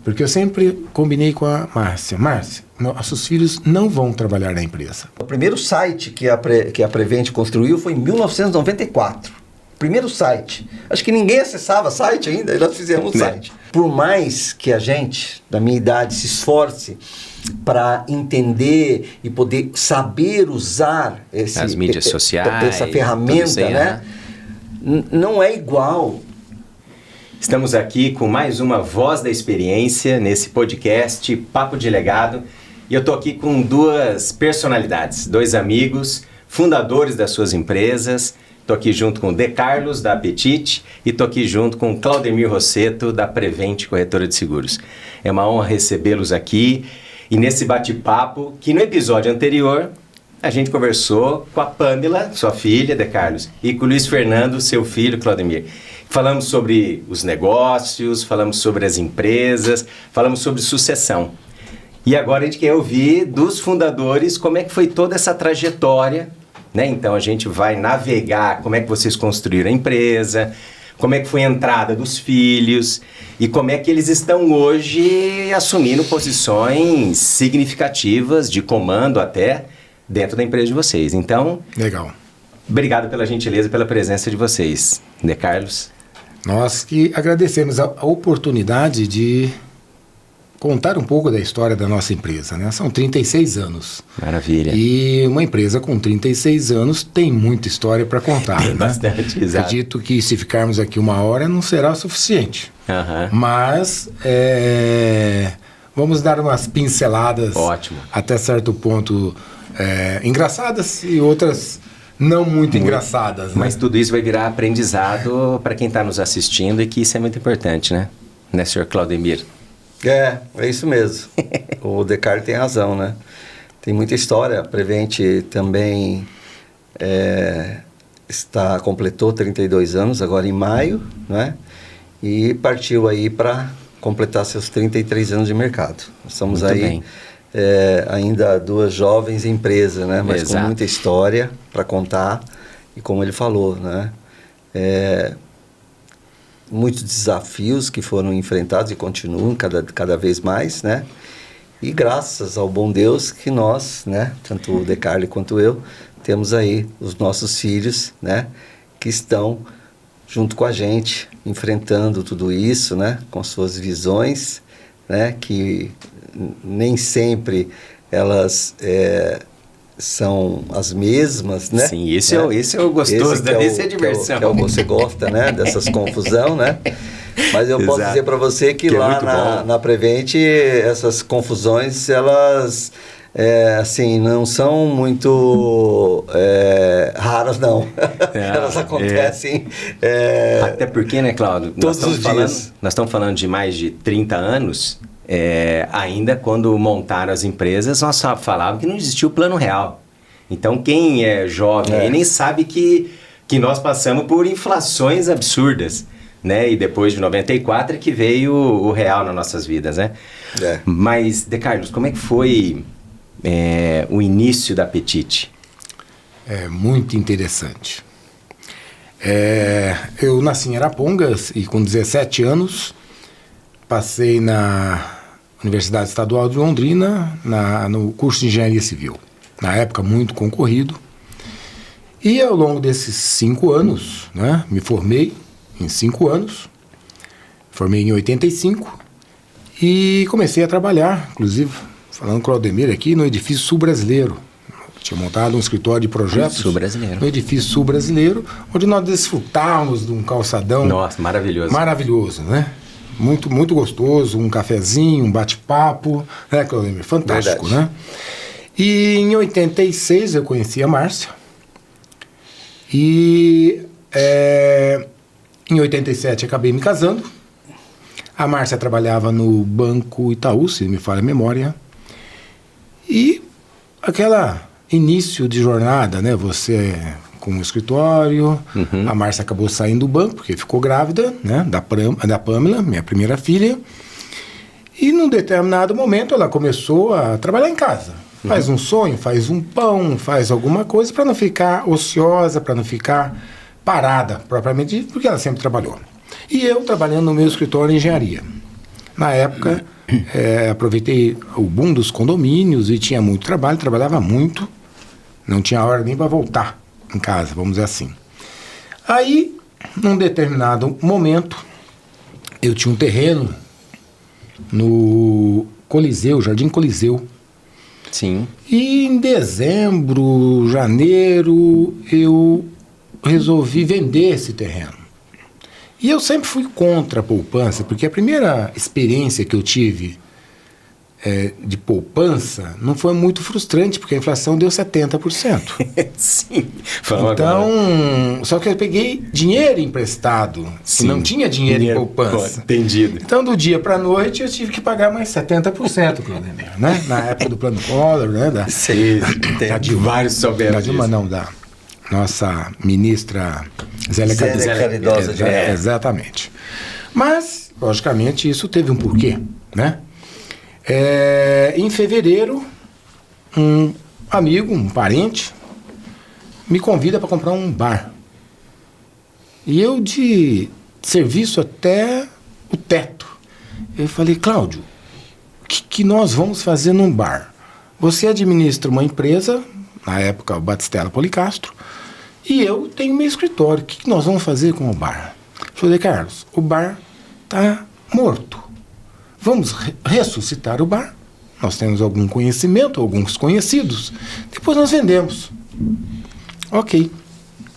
Porque eu sempre combinei com a Márcia. Márcia, nossos filhos não vão trabalhar na empresa. O primeiro site que a Prevent construiu foi em 1994. Primeiro site. Acho que ninguém acessava site ainda, e nós fizemos o site. Por mais que a gente, da minha idade, se esforce para entender e poder saber usar as mídias sociais, essa ferramenta, aí, né? Não é igual. Estamos aqui com mais uma Voz da Experiência nesse podcast Papo de Legado. E eu estou aqui com duas personalidades, dois amigos, fundadores das suas empresas. Estou aqui junto com o De Carlos, da Apetite, e estou aqui junto com o Claudemir Rossetto, da Prevent Corretora de Seguros. É uma honra recebê-los aqui e nesse bate-papo, que no episódio anterior a gente conversou com a Pamela, sua filha, De Carlos, e com o Luiz Fernando, seu filho, Claudemir. Falamos sobre os negócios, falamos sobre as empresas, falamos sobre sucessão. E agora a gente quer ouvir dos fundadores como é que foi toda essa trajetória, né? Então a gente vai navegar como é que vocês construíram a empresa, como é que foi a entrada dos filhos e como é que eles estão hoje assumindo posições significativas de comando até dentro da empresa de vocês. Então, legal. Obrigado pela gentileza e pela presença de vocês, De Carlos. Nós que agradecemos a oportunidade de contar um pouco da história da nossa empresa, né? São 36 anos. Maravilha. E uma empresa com 36 anos tem muita história para contar, tem né? Bastante, exato. Acredito que se ficarmos aqui uma hora não será o suficiente. Mas vamos dar umas pinceladas. Ótimo. Até certo ponto engraçadas e outras não muito engraçadas, né? Mas tudo isso vai virar aprendizado para quem está nos assistindo e que isso é muito importante, né? Né, senhor Claudemir? É isso mesmo. O De Carlos tem razão, né? Tem muita história. A Prevent também completou 32 anos, agora em maio, né? E partiu aí para completar seus 33 anos de mercado. Nós estamos muito aí... bem. Ainda duas jovens empresas, né? Mas exato. Com muita história para contar e como ele falou, né? Muitos desafios que foram enfrentados e continuam cada vez mais, né? E graças ao bom Deus que nós, né? Tanto o De Carlos quanto eu, temos aí os nossos filhos, né? Que estão junto com a gente, enfrentando tudo isso, né? Com suas visões, né? Que nem sempre elas são as mesmas, né? Sim, esse é o gostoso, esse é a diversão. Que é o que você gosta, né? Dessas confusão, né? Mas eu posso dizer para você que lá na Prevent, essas confusões, elas... assim, não são muito raras, não. Elas acontecem... Até porque, né, Cláudio? Todos os dias. Nós estamos falando de mais de 30 anos... ainda quando montaram as empresas, nós só falávamos que não existia o plano real. Então, quem é jovem aí nem sabe que nós passamos por inflações absurdas, né? E depois de 94 é que veio o real nas nossas vidas, né? Mas, De Carlos, como é que foi o início da Apetite? É muito interessante. Eu nasci em Arapongas e com 17 anos passei na Universidade Estadual de Londrina, no curso de Engenharia Civil. Na época, muito concorrido. E ao longo desses 5 anos, né, me formei em 5 anos. Formei em 85 e comecei a trabalhar, inclusive, falando com o Claudemir aqui, no Edifício Sul Brasileiro. Tinha montado um escritório de projetos no Edifício Sul Brasileiro, onde nós desfrutávamos de um calçadão... Nossa, maravilhoso. Maravilhoso, né? Muito, muito gostoso, um cafezinho, um bate-papo, né, Claudemir? Fantástico, verdade, né? E em 86 eu conheci a Márcia. E em 87 acabei me casando. A Márcia trabalhava no Banco Itaú, se me falha a memória. E aquela início de jornada, né? Você com o escritório, a Márcia acabou saindo do banco, porque ficou grávida, né? Da Pamela, minha primeira filha. E num determinado momento ela começou a trabalhar em casa. Faz um sonho, faz um pão, faz alguma coisa para não ficar ociosa, para não ficar parada, propriamente dito, porque ela sempre trabalhou. E eu trabalhando no meu escritório de engenharia. Na época, aproveitei o boom dos condomínios e tinha muito trabalho, trabalhava muito, não tinha hora nem para voltar em casa, vamos dizer assim. Aí, num determinado momento, eu tinha um terreno no Coliseu, Jardim Coliseu. Sim. E em dezembro, janeiro, eu resolvi vender esse terreno. E eu sempre fui contra a poupança, porque a primeira experiência que eu tive de poupança não foi muito frustrante, porque a inflação deu 70%. Sim. Então, só que eu peguei dinheiro emprestado, e não tinha dinheiro em poupança. Entendido. Então, do dia para a noite, eu tive que pagar mais 70%, Claudemir, né? Na época do plano Collor, né? Sim, tem vários souberam da Dilma, não, da nossa ministra Zélia Caridosa. Exatamente. Mas, logicamente, isso teve um porquê, né? Em fevereiro, um amigo, um parente, me convida para comprar um bar. E eu, de serviço até o teto, eu falei, Cláudio, o que nós vamos fazer num bar? Você administra uma empresa, na época o Batistella Policastro, e eu tenho meu escritório. O que nós vamos fazer com o bar? Eu falei, Carlos, o bar está morto. Vamos ressuscitar o bar. Nós temos algum conhecimento, alguns conhecidos. Depois nós vendemos. Ok.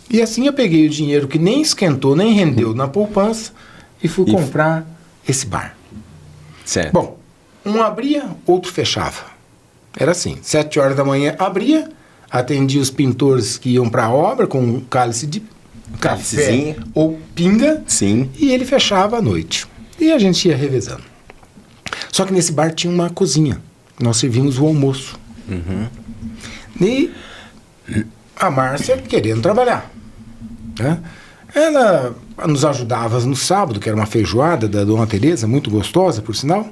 E assim eu peguei o dinheiro que nem esquentou, nem rendeu na poupança e fui comprar esse bar. Certo. Bom, um abria, outro fechava. Era assim, 7 horas da manhã abria, atendia os pintores que iam para a obra com um cálice de café ou pinga. Sim. E ele fechava à noite. E a gente ia revezando. Só que nesse bar tinha uma cozinha. Nós servíamos o almoço. Uhum. E a Márcia querendo trabalhar, né? Ela nos ajudava no sábado, que era uma feijoada da Dona Teresa, muito gostosa, por sinal.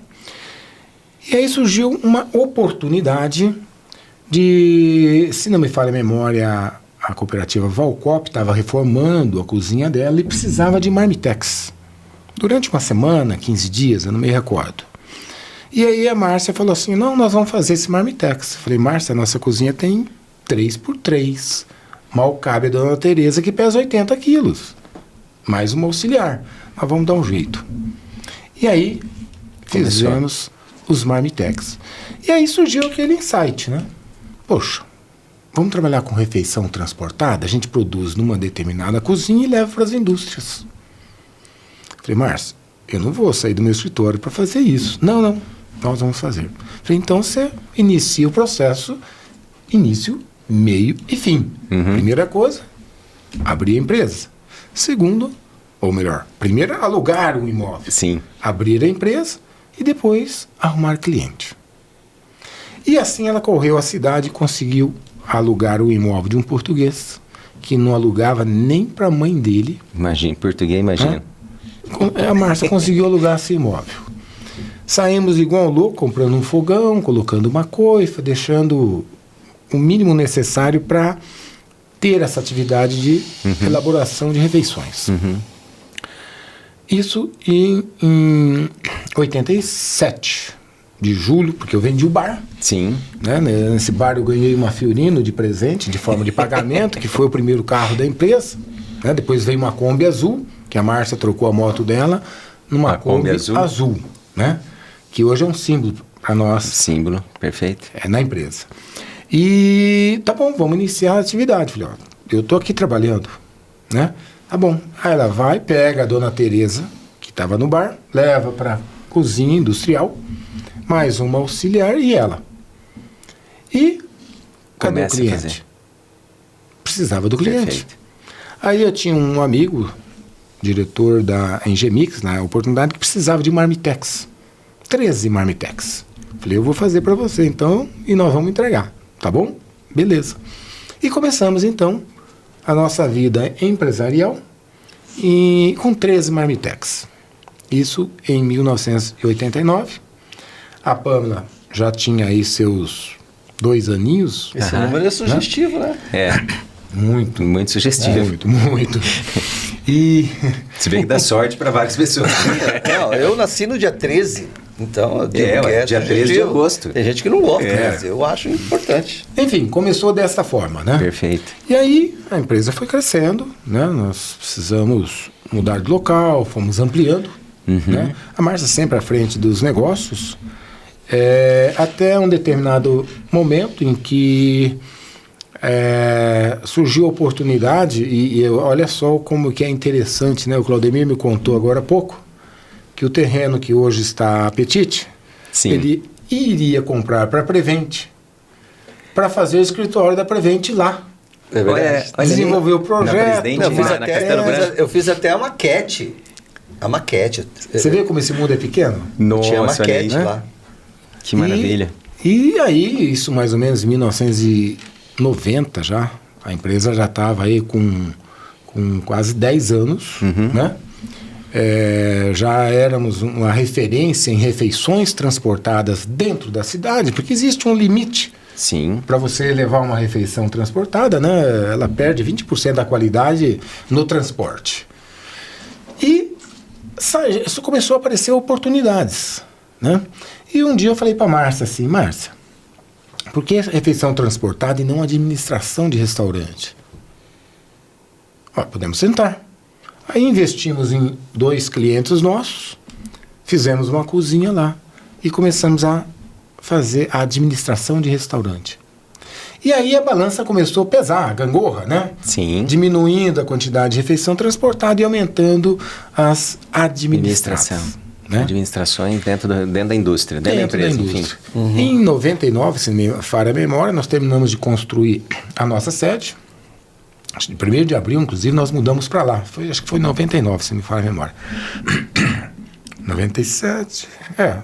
E aí surgiu uma oportunidade de, se não me falha a memória, a cooperativa Valcop estava reformando a cozinha dela e precisava de marmitex. Durante uma semana, 15 dias, eu não me recordo. E aí a Márcia falou assim, não, nós vamos fazer esse marmitex. Eu falei, Márcia, a nossa cozinha tem 3x3. Mal cabe a Dona Teresa, que pesa 80 quilos. Mais uma auxiliar. Mas vamos dar um jeito. E aí fizemos os marmitex. E aí surgiu aquele insight, né? Poxa, vamos trabalhar com refeição transportada? A gente produz numa determinada cozinha e leva para as indústrias. Falei, Márcia, eu não vou sair do meu escritório para fazer isso. Não, nós vamos fazer. Falei, então você inicia o processo, início, meio e fim. Uhum. Primeira coisa, abrir a empresa. Segundo, ou melhor, primeiro alugar um imóvel. Sim. Abrir a empresa e depois arrumar cliente. E assim ela correu a cidade e conseguiu alugar o imóvel de um português que não alugava nem para a mãe dele. Imagina, português, imagina. A Márcia conseguiu alugar esse imóvel. Saímos igual louco, comprando um fogão, colocando uma coifa, deixando o mínimo necessário para ter essa atividade de elaboração de refeições. Uhum. Isso em 87 de julho, porque eu vendi o bar. Sim. Né? Nesse bar eu ganhei uma Fiorino de presente, de forma de pagamento, que foi o primeiro carro da empresa. Né? Depois veio uma Kombi azul, que a Márcia trocou a moto dela, numa Kombi azul, né? Que hoje é um símbolo para nós. Símbolo, perfeito. Na empresa. E tá bom, vamos iniciar a atividade. Falei, ó, eu tô aqui trabalhando, né? Tá bom. Aí ela vai, pega a Dona Teresa, que estava no bar, leva para cozinha industrial, mais uma auxiliar e ela. E cadê o cliente? Precisava do cliente. Perfeito. Aí eu tinha um amigo, diretor da Engemix, na oportunidade, que precisava de marmitex. 13 marmitex. Falei, eu vou fazer para você, então, e nós vamos entregar. Tá bom? Beleza. E começamos, então, a nossa vida empresarial com 13 marmitex. Isso em 1989. A Pâmela já tinha aí seus 2 aninhos. Esse número é sugestivo, né? É. Muito sugestivo. Muito. E se vê que dá sorte para várias pessoas. Não, eu nasci no dia 13. Então, eu digo que dia 13 de agosto. Tem gente que não gosta, mas eu acho importante. Enfim, começou dessa forma, né? Perfeito. E aí a empresa foi crescendo, né? Nós precisamos mudar de local, fomos ampliando, né? A Márcia sempre à frente dos negócios, até um determinado momento em que surgiu a oportunidade, e olha só como que é interessante, né? O Claudemir me contou agora há pouco, que o terreno que hoje está Apetite, Sim. ele iria comprar para a Prevent, para fazer o escritório da Prevent lá. É verdade. Desenvolveu o projeto. Eu fiz até a maquete. A maquete. Você vê como esse mundo é pequeno? Tinha a Nossa, maquete olha aí. lá. Que maravilha. E aí, isso mais ou menos em 1990 já, a empresa já estava aí com quase 10 anos, né? Já éramos uma referência em refeições transportadas dentro da cidade, porque existe um limite. Sim. Para você levar uma refeição transportada, né? Ela perde 20% da qualidade no transporte. E isso começou a aparecer oportunidades, né? E um dia eu falei para Márcia assim, Márcia, por que refeição transportada e não administração de restaurante? Podemos sentar. Aí investimos em 2 clientes nossos, fizemos uma cozinha lá e começamos a fazer a administração de restaurante. E aí a balança começou a pesar, a gangorra, né? Sim. Diminuindo a quantidade de refeição transportada e aumentando as administrações. Né? Administrações dentro da indústria, dentro da empresa, enfim. Em 99, se me falha a memória, nós terminamos de construir a nossa sede. Acho que 1º de abril, inclusive, nós mudamos para lá. Acho que foi em 99, se me falha a memória. 97.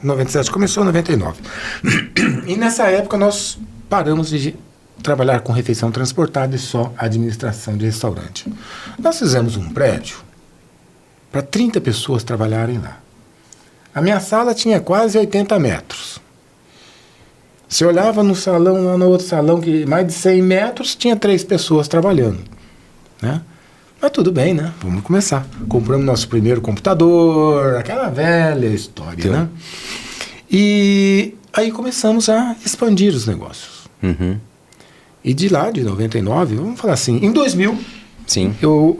97 começou em 99. E nessa época nós paramos de trabalhar com refeição transportada e só administração de restaurante. Nós fizemos um prédio para 30 pessoas trabalharem lá. A minha sala tinha quase 80 metros. Você olhava no salão, lá no outro salão, que mais de 100 metros, tinha 3 pessoas trabalhando, né? Mas tudo bem, né? Vamos começar. Compramos nosso primeiro computador, aquela velha história, né? E aí começamos a expandir os negócios. E de lá, de 99, vamos falar assim, em 2000, sim, eu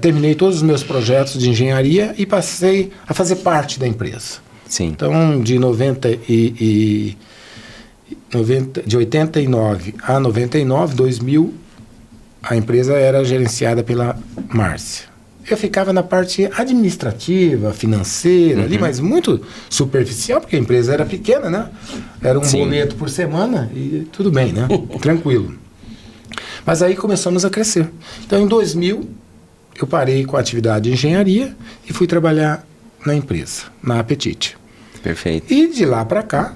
terminei todos os meus projetos de engenharia e passei a fazer parte da empresa. Sim. Então, de 89 a 99, 2000, a empresa era gerenciada pela Márcia. Eu ficava na parte administrativa, financeira, ali, mas muito superficial, porque a empresa era pequena, né? Era um boleto por semana e tudo bem, né? Tranquilo. Mas aí começamos a crescer. Então, em 2000, eu parei com a atividade de engenharia e fui trabalhar na empresa, na Apetite. Perfeito. E de lá para cá,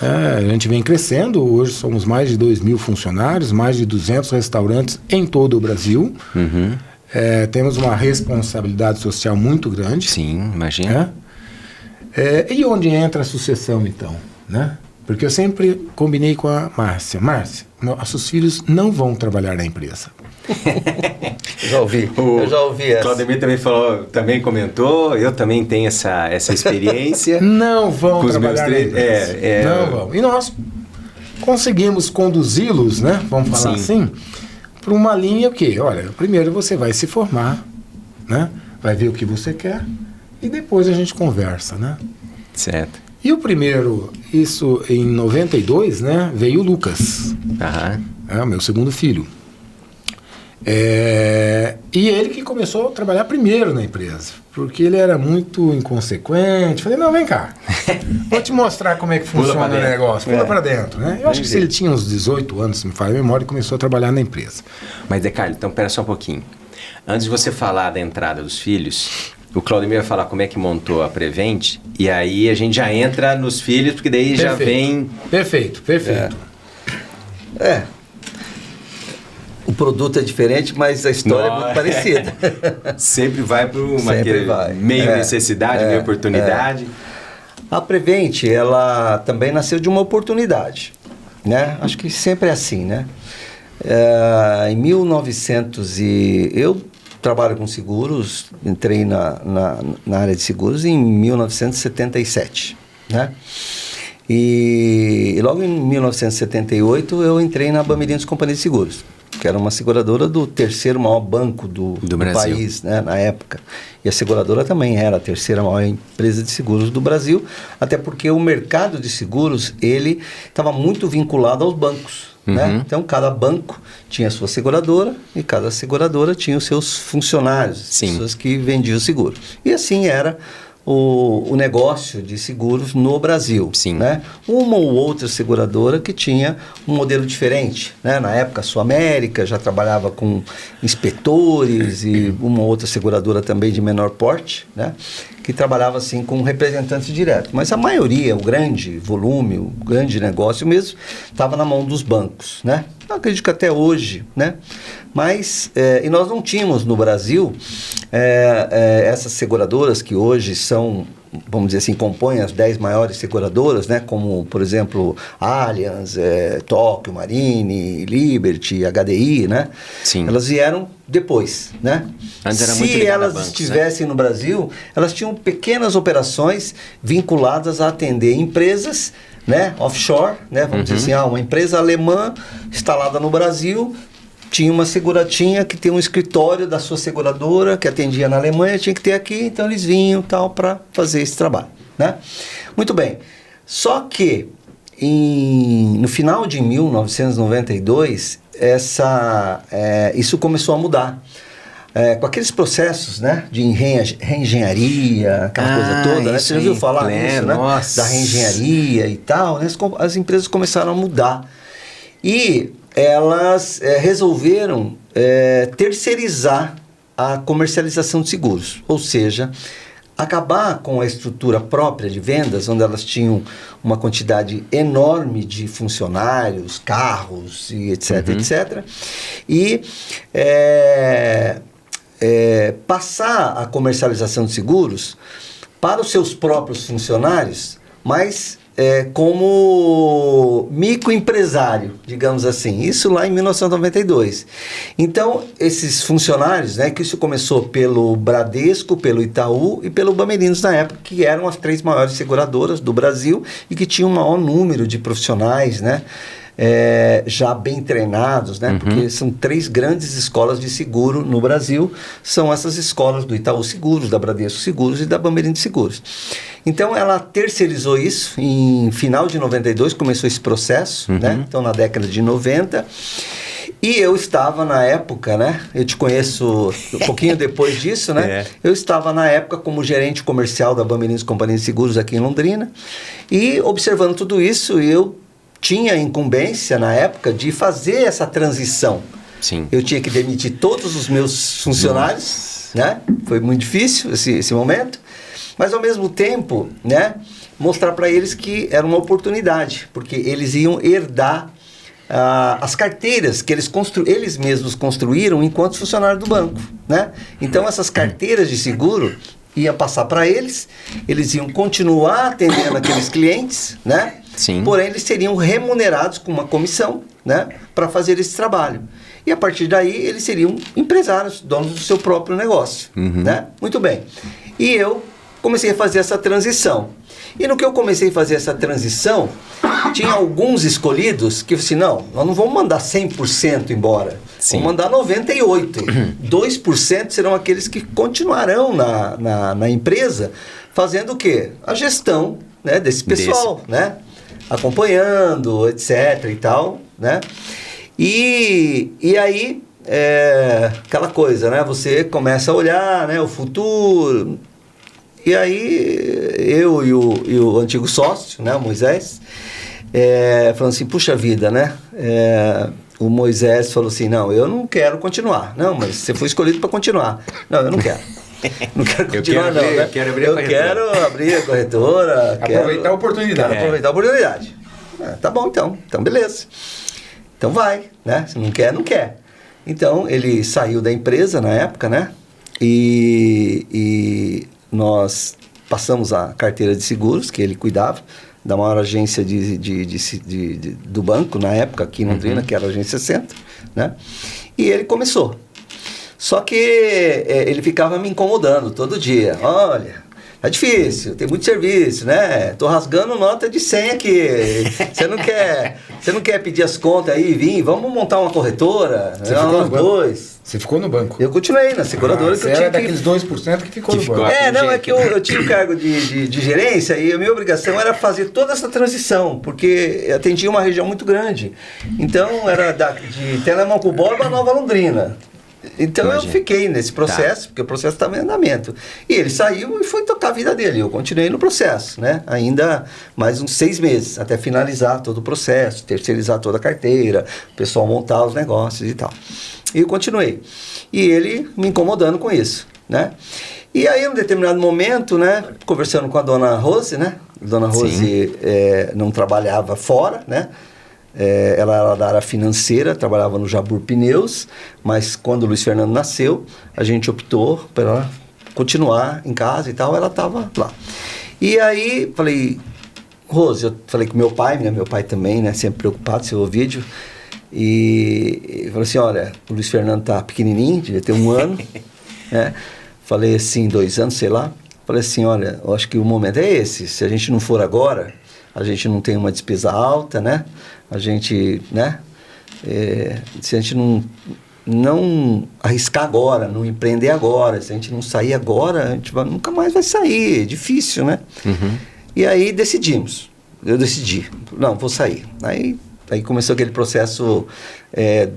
a gente vem crescendo. Hoje somos mais de 2.000 funcionários, mais de 200 restaurantes em todo o Brasil. Temos uma responsabilidade social muito grande. Sim, imagina. E onde entra a sucessão, então, né? Porque eu sempre combinei com a Márcia. Márcia, nossos filhos não vão trabalhar na empresa. Eu já ouvi essa. Claudemir também comentou, eu também tenho essa experiência. Não vão trabalhar na empresa. Não vão. E nós conseguimos conduzi-los, né? Vamos falar assim, para uma linha que, olha, primeiro você vai se formar, né? Vai ver o que você quer e depois a gente conversa, né? Certo. E o primeiro, isso em 92, né? Veio o Lucas, o meu segundo filho. E ele que começou a trabalhar primeiro na empresa, porque ele era muito inconsequente. Falei, não, vem cá, vou te mostrar como é que funciona o negócio. Pula para dentro, né? Eu acho que ele tinha uns 18 anos, se me falha a memória, e começou a trabalhar na empresa. Mas, Decarlo, então pera só um pouquinho. Antes de você falar da entrada dos filhos, o Claudemir vai falar como é que montou a Prevent, e aí a gente já entra nos filhos, porque daí já vem... Perfeito. O produto é diferente, mas a história é muito parecida. Sempre vai para meio necessidade, meio oportunidade. A Prevent, ela também nasceu de uma oportunidade, né? Acho que sempre é assim, né? Em 1900 eu trabalho com seguros, entrei na área de seguros em 1977, né? E logo em 1978 eu entrei na Bamerindos Companhia de Seguros, que era uma seguradora do terceiro maior banco do país, né, na época. E a seguradora também era a terceira maior empresa de seguros do Brasil, até porque o mercado de seguros, ele estava muito vinculado aos bancos. Né? Então, cada banco tinha a sua seguradora e cada seguradora tinha os seus funcionários, pessoas que vendiam seguro. E assim era o negócio de seguros no Brasil. Né? Uma ou outra seguradora que tinha um modelo diferente. Né? Na época, a Sul América já trabalhava com inspetores e uma outra seguradora também de menor porte, né? Que trabalhava assim com representantes diretos. Mas a maioria, o grande volume, o grande negócio mesmo, estava na mão dos bancos. Né? Eu acredito que até hoje, né? Mas, e nós não tínhamos no Brasil essas seguradoras que hoje são, vamos dizer assim, compõem as 10 maiores seguradoras, né? Como, por exemplo, Allianz, Tóquio, Marine, Liberty, HDI, né? Sim. Elas vieram depois, né? Antes era muito Se elas bancos, estivessem no Brasil, elas tinham pequenas operações vinculadas a atender empresas, né, offshore, né, vamos dizer assim, uma empresa alemã instalada no Brasil, tinha que ter um escritório da sua seguradora que atendia na Alemanha, tinha que ter aqui, então eles vinham tal para fazer esse trabalho, né? Muito bem. Só que no final de 1992, isso começou a mudar. Com aqueles processos, né, de reengenharia, aquela coisa toda, né? Você já ouviu falar disso, né? Da reengenharia e tal, né? As empresas começaram a mudar. E elas resolveram terceirizar a comercialização de seguros, ou seja, acabar com a estrutura própria de vendas, onde elas tinham uma quantidade enorme de funcionários, carros e etc, etc. E passar a comercialização de seguros para os seus próprios funcionários, mas como microempresário, digamos assim. Isso lá em 1992. Então, esses funcionários, né, que isso começou pelo Bradesco, pelo Itaú e pelo Bamerindos na época, que eram as 3 maiores seguradoras do Brasil e que tinham o maior número de profissionais, né, já bem treinados, né? Porque são 3 grandes escolas de seguro no Brasil, são essas escolas do Itaú Seguros, da Bradesco Seguros e da Bamerindos Seguros. Então ela terceirizou isso, em final de 92 começou esse processo, né? Então na década de 90, e eu estava na época, né? Eu te conheço um pouquinho depois disso, né? Eu estava na época como gerente comercial da Bamerindos Companhia de Seguros aqui em Londrina, e observando tudo isso, eu tinha incumbência na época de fazer essa transição. Sim. Eu tinha que demitir todos os meus funcionários, né? Foi muito difícil esse momento, mas ao mesmo tempo, né, mostrar para eles que era uma oportunidade, porque eles iam herdar as carteiras que eles mesmos construíram enquanto funcionário do banco, né? Então essas carteiras de seguro ia passar para eles iam continuar atendendo aqueles clientes, né? Sim. Porém, eles seriam remunerados com uma comissão, né, para fazer esse trabalho. E a partir daí, eles seriam empresários, donos do seu próprio negócio. Né? Muito bem. E eu comecei a fazer essa transição. E no que eu comecei a fazer essa transição, tinha alguns escolhidos que assim, não, nós não vamos mandar 100% embora. Sim. Vamos mandar 98%. 2% serão aqueles que continuarão na empresa, fazendo o quê? A gestão, né, desse pessoal, né? Acompanhando, etc. e tal, né? E aí, aquela coisa, né? Você começa a olhar, né, o futuro. E aí, eu e o antigo sócio, né, o Moisés, falando assim, puxa vida, né? O Moisés falou assim, não, eu não quero continuar. Não, mas você foi escolhido para continuar. Não, eu não quero. Não quero continuar, né? Eu quero abrir a corretora. Aproveitar a oportunidade. Aproveitar a oportunidade. Tá bom, então. Então, beleza. Então, vai, né? Se não quer, não quer. Então, ele saiu da empresa na época, né? E nós passamos a carteira de seguros, que ele cuidava, da maior agência do banco, na época, aqui em Londrina, que era a Agência Centro, né? E ele começou. Só que ele ficava me incomodando todo dia. Olha, tá difícil, tem muito serviço, né? Tô rasgando nota de 100 aqui. Você não quer pedir as contas aí, vir? Vamos montar uma corretora? Você ficou no banco? Dois. Você ficou no banco? Eu continuei na seguradora. Você era daqueles 2% que ficou no banco. É que eu tinha o cargo de gerência e a minha obrigação era fazer toda essa transição, porque atendia uma região muito grande. Então, era de Telemanco-Borba a Nova Londrina. Então eu fiquei nesse processo, porque o processo estava em andamento. E ele saiu e foi tocar a vida dele. Eu continuei no processo, né? Ainda mais uns 6 meses, até finalizar todo o processo, terceirizar toda a carteira, o pessoal montar os negócios e tal. E eu continuei. E ele me incomodando com isso, né? E aí, em um determinado momento, né? Conversando com a dona Rose, né? A dona Rose não trabalhava fora, né? Ela era da área financeira, trabalhava no Jabur Pneus, mas quando o Luiz Fernando nasceu, a gente optou para ela continuar em casa e tal, ela estava lá. E aí, falei, Rose, eu falei com meu pai, né, meu pai também, né, sempre preocupado, seu vídeo, e falei assim, olha, o Luiz Fernando tá pequenininho, devia ter 1 ano, né, falei assim, 2 anos, sei lá, falei assim, olha, eu acho que o momento é esse, se a gente não for agora, a gente não tem uma despesa alta, né, a gente, né, se a gente não arriscar agora, não empreender agora, se a gente não sair agora, a gente nunca mais vai sair, é difícil, né? Uhum. E aí eu decidi, não, vou sair. Aí começou aquele processo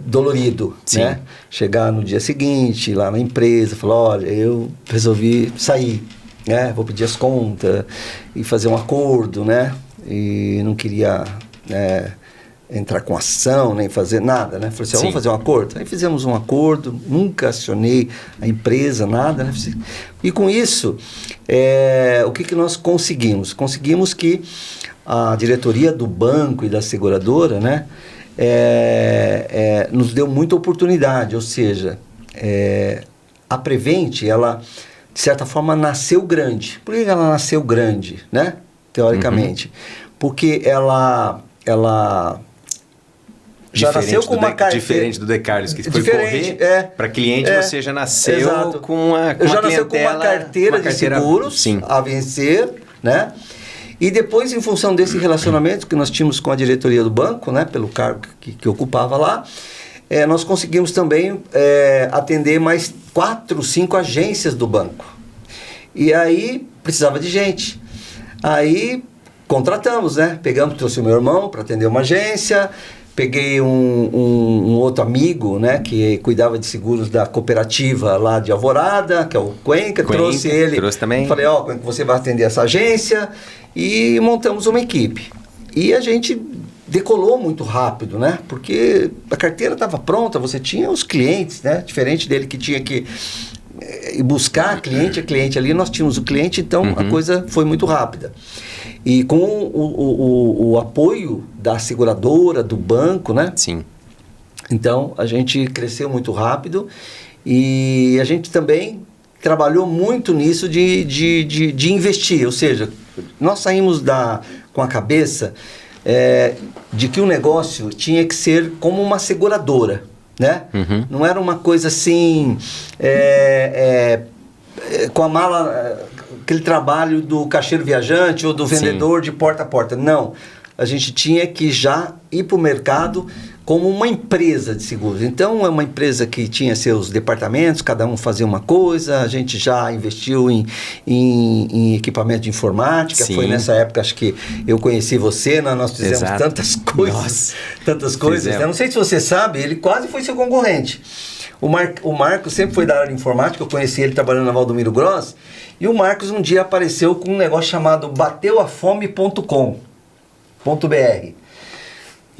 dolorido, Sim. né? Chegar no dia seguinte, lá na empresa, falar, olha, eu resolvi sair, né? Vou pedir as contas e fazer um acordo, né? E não queria... entrar com ação, nem fazer nada, né? Falei assim, vamos fazer um acordo? Aí fizemos um acordo, nunca acionei a empresa, nada, né? E com isso, o que nós conseguimos? Conseguimos que a diretoria do banco e da seguradora, né? Nos deu muita oportunidade, ou seja, a Prevent, ela, de certa forma, nasceu grande. Por que ela nasceu grande, né? Teoricamente. Uhum. Porque ela já nasceu com uma carteira... Diferente do De Carlos, que foi correr para cliente, você já nasceu exato. com uma Eu já nasceu com uma carteira de seguros sim. a vencer, né? E depois, em função desse relacionamento que nós tínhamos com a diretoria do banco, né? Pelo cargo que ocupava lá, nós conseguimos também atender mais 4, 5 agências do banco. E aí, precisava de gente. Aí, contratamos, né? Trouxe o meu irmão para atender uma agência... Peguei um outro amigo, né, que cuidava de seguros da cooperativa lá de Alvorada, que é o Cuenca, trouxe ele. Trouxe também. Falei, Cuenca, você vai atender essa agência, e montamos uma equipe. E a gente decolou muito rápido, né, porque a carteira estava pronta, você tinha os clientes, né, diferente dele que tinha que ir buscar cliente a cliente ali, nós tínhamos o cliente, então a coisa foi muito rápida. E com o apoio da seguradora, do banco, né? Sim. Então, a gente cresceu muito rápido e a gente também trabalhou muito nisso de investir. Ou seja, nós saímos com a cabeça de que o negócio tinha que ser como uma seguradora, né? Uhum. Não era uma coisa assim... com a mala... aquele trabalho do caixeiro viajante ou do vendedor de porta a porta. Não, a gente tinha que já ir para o mercado como uma empresa de seguros. Então, é uma empresa que tinha seus departamentos, cada um fazia uma coisa, a gente já investiu em equipamento de informática. Sim. Foi nessa época, acho que eu conheci você, nós fizemos Exato. Tantas coisas. Né? Não sei se você sabe, ele quase foi seu concorrente. O Marcos sempre foi da área de informática, eu conheci ele trabalhando na Valdomiro Gross, e o Marcos um dia apareceu com um negócio chamado bateuafome.com.br.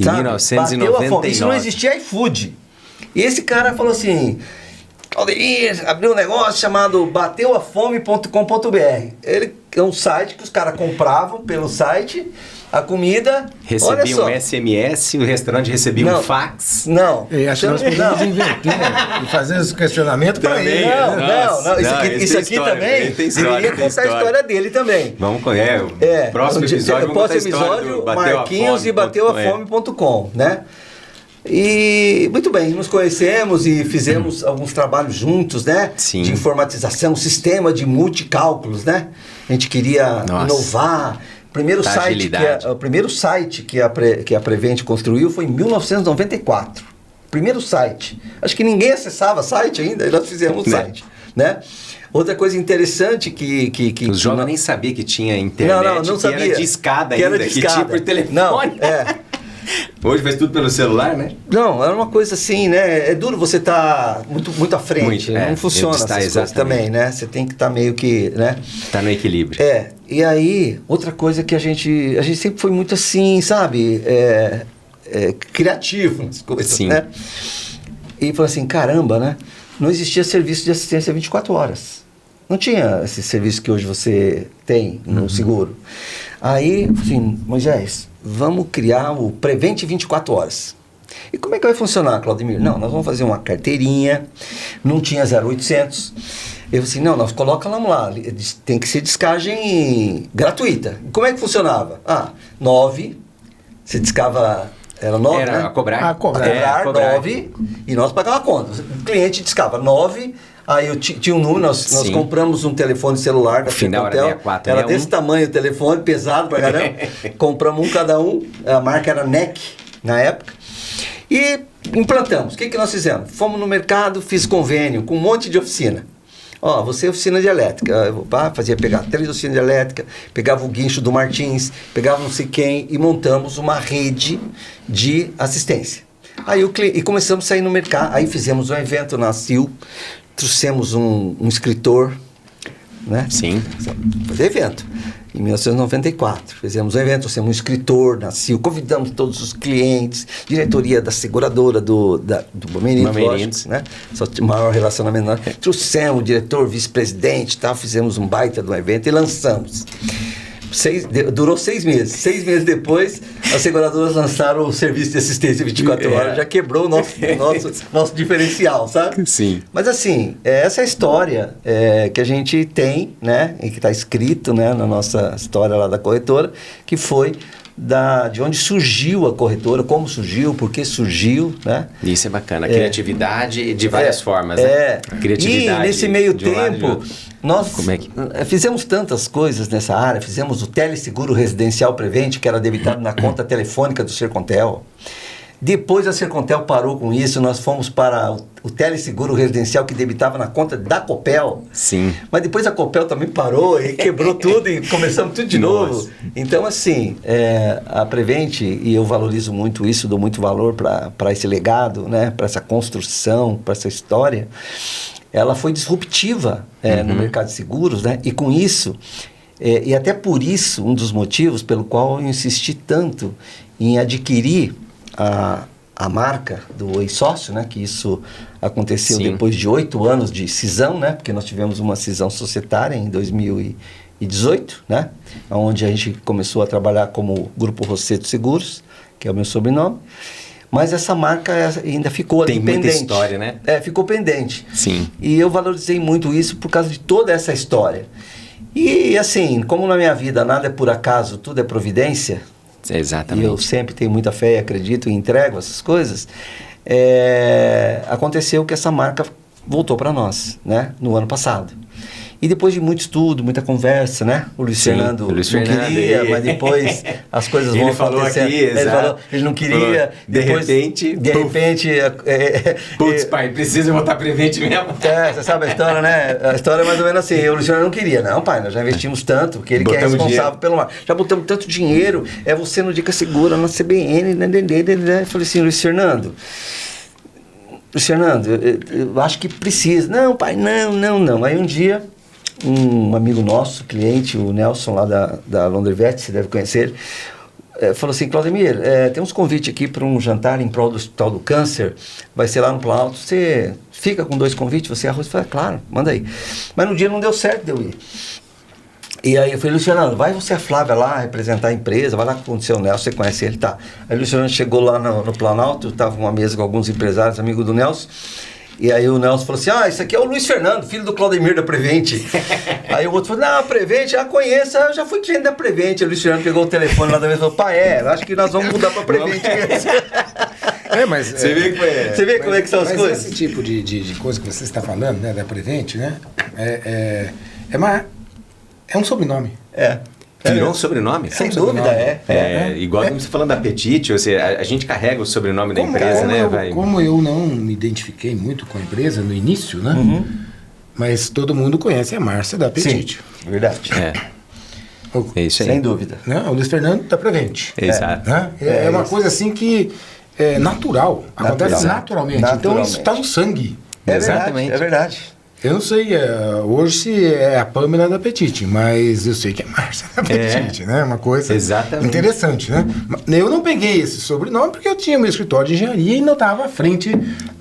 Em 1999. Isso não existia iFood. E esse cara falou assim, Claudemir, abriu um negócio chamado bateuafome.com.br. Ele é um site que os caras compravam pelo site... A comida... Recebia um SMS, o restaurante recebia um fax. Não. Eu acho que nós podemos inverter e fazer esse questionamento para ele. Não. Isso aqui também deveria contar a história dele também. Vamos com próximo episódio, Marquinhos e bateuafome.com, né? E, muito bem, nos conhecemos e fizemos alguns trabalhos juntos, né? Sim. De informatização, sistema de multicálculos, né? A gente queria inovar. O primeiro site que a Prevent construiu foi em 1994. Primeiro site. Acho que ninguém acessava site ainda, e nós fizemos um site, né? Outra coisa interessante que os jovens nem sabiam que tinha internet, não sabia. Era de escada ainda, que tinha por telefone. Não, Hoje faz tudo pelo celular, né? Não, era uma coisa assim, né? É duro você estar muito à frente. Não funciona essas coisas também, né? Você tem que estar meio que, né? Tá no equilíbrio. E aí, outra coisa que a gente sempre foi muito assim, sabe? Criativo nas coisas, Sim. né? E falou assim, caramba, né? Não existia serviço de assistência 24 horas. Não tinha esse serviço que hoje você tem no seguro. Aí, assim, Moisés, vamos criar o Prevent 24 horas. E como é que vai funcionar, Claudemir? Não, nós vamos fazer uma carteirinha, não tinha 0800. Eu falei assim, não, nós colocamos lá, tem que ser descagem gratuita. E como é que funcionava? 9, você discava, era 9, era, né? a cobrar. A cobrar. 9, e nós pagávamos a conta. O cliente discava 9, aí eu tinha um número, nós compramos um telefone celular da Sercontel, era desse tamanho o telefone, pesado pra caramba, compramos um cada um, a marca era NEC na época, e implantamos. O que nós fizemos? Fomos no mercado, fiz convênio com um monte de oficina. Você é oficina de elétrica, fazia pegar 3 oficinas de elétrica, pegava o guincho do Martins, pegava não sei quem e montamos uma rede de assistência. Aí e começamos a sair no mercado, aí fizemos um evento na CIL, trouxemos um escritor, né? Sim. Fazer evento. Em 1994, fizemos um evento, trouxemos um escritor na CIL, convidamos todos os clientes, diretoria da seguradora do Bamerindos, né? Só maior relacionamento. Trouxemos o diretor, vice-presidente, fizemos um baita de um evento e lançamos. Durou 6 meses. 6 meses depois, as seguradoras lançaram o serviço de assistência 24 horas. Já quebrou o nosso diferencial, sabe? Sim. Mas assim, essa é a história que a gente tem, né? E que está escrito, né, na nossa história lá da corretora, que foi de onde surgiu a corretora, como surgiu, por que surgiu, né? Isso é bacana. A criatividade de várias formas, né? A criatividade. E nesse meio tempo, nós fizemos tantas coisas nessa área. Fizemos o Teleseguro Residencial Prevent, que era debitado na conta telefônica do Sercontel. Depois a Sercontel parou com isso, nós fomos para o Teleseguro Residencial, que debitava na conta da Copel. Sim. Mas depois a Copel também parou e quebrou tudo e começamos tudo de novo. Então, assim, a Prevent, e eu valorizo muito isso, dou muito valor para esse legado, né, para essa construção, para essa história, ela foi disruptiva no mercado de seguros, né, e com isso, e até por isso, um dos motivos pelo qual eu insisti tanto em adquirir a marca do ex-sócio, né? Que isso aconteceu depois de 8 anos de cisão, né? Porque nós tivemos uma cisão societária em 2018, né? Onde a gente começou a trabalhar como Grupo Rosseto Seguros, que é o meu sobrenome. Mas essa marca ainda ficou ali pendente. Tem muita história, né? Ficou pendente. Sim. E eu valorizei muito isso por causa de toda essa história. E assim, como na minha vida nada é por acaso, tudo é providência... Exatamente. E eu sempre tenho muita fé e acredito e entrego essas coisas. Aconteceu que essa marca voltou para nós, né, no ano passado. E depois de muito estudo, muita conversa, né? O Luiz Fernando não queria, mas depois as coisas vão acontecendo. Ele não queria. De repente... Putz, pai, precisa botar Prevent mesmo. Você sabe a história, né? A história é mais ou menos assim. O Luiz Fernando não queria. Não, pai, nós já investimos tanto, que ele que é responsável pelo mar. Já botamos tanto dinheiro, você no Dica Segura, na CBN, eu falei assim, Luiz Fernando, eu acho que precisa. Não, pai, não. Aí um dia... um amigo nosso, cliente, o Nelson lá da Londrivete, você deve conhecer, falou assim, Claudemir, tem uns convites aqui para um jantar em prol do Hospital do Câncer, vai ser lá no Planalto, você fica com 2 convites, você arroz? Eu falei, claro, manda aí. Mas no dia não deu certo de eu ir. E aí eu falei, Luciano, vai você a Flávia lá representar a empresa, vai lá com o seu Nelson, você conhece ele, tá. Aí o Luciano chegou lá no Planalto, estava uma mesa com alguns empresários, amigos do Nelson, E aí o Nelson falou assim, isso aqui é o Luiz Fernando, filho do Claudemir da Prevente. Aí o outro falou, não, a Prevente, conheço, eu já fui cliente da Prevente. O Luiz Fernando pegou o telefone lá da vez e falou, acho que nós vamos mudar pra Prevente. Mas... Você vê como é que são as coisas? Esse tipo de coisa que você está falando, né, da Prevente, né, é um sobrenome. Virou um sobrenome? Sem dúvida, Igual você falando da Apetite, ou seja, a gente carrega o sobrenome da empresa, né? Como eu não me identifiquei muito com a empresa no início, né? Mas todo mundo conhece a Márcia da Apetite. Sim, verdade. É isso aí. Sem dúvida. Né? O Luiz Fernando da Prevente. Exato. Né? É uma coisa assim que é natural. Acontece naturalmente. Então isso está no sangue. Exatamente. É verdade. Eu não sei hoje se é a Pâmela da Apetite, mas eu sei que é Márcia da Apetite, né? Uma coisa interessante, né? Eu não peguei esse sobrenome porque eu tinha meu escritório de engenharia e não estava à frente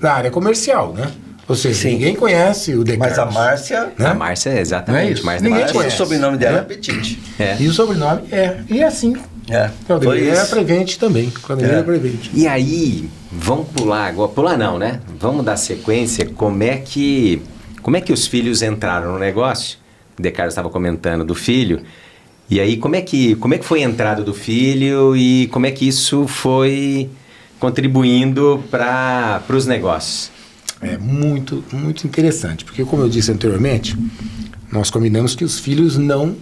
da área comercial, né? Ou seja, ninguém conhece o Descartes. Mas a Márcia... Né? A Márcia, exatamente. Não é ninguém conhece. O sobrenome dela é Apetite. E o sobrenome E assim... Claudemir é Prevente também. Claudemir é Prevente. E aí, vamos pular agora. Pular não, né? Vamos dar sequência. Como é que os filhos entraram no negócio? O Descartes estava comentando do filho. E aí, como é que foi a entrada do filho e como é que isso foi contribuindo para os negócios? É muito, muito interessante. Porque, como eu disse anteriormente, nós combinamos que os filhos não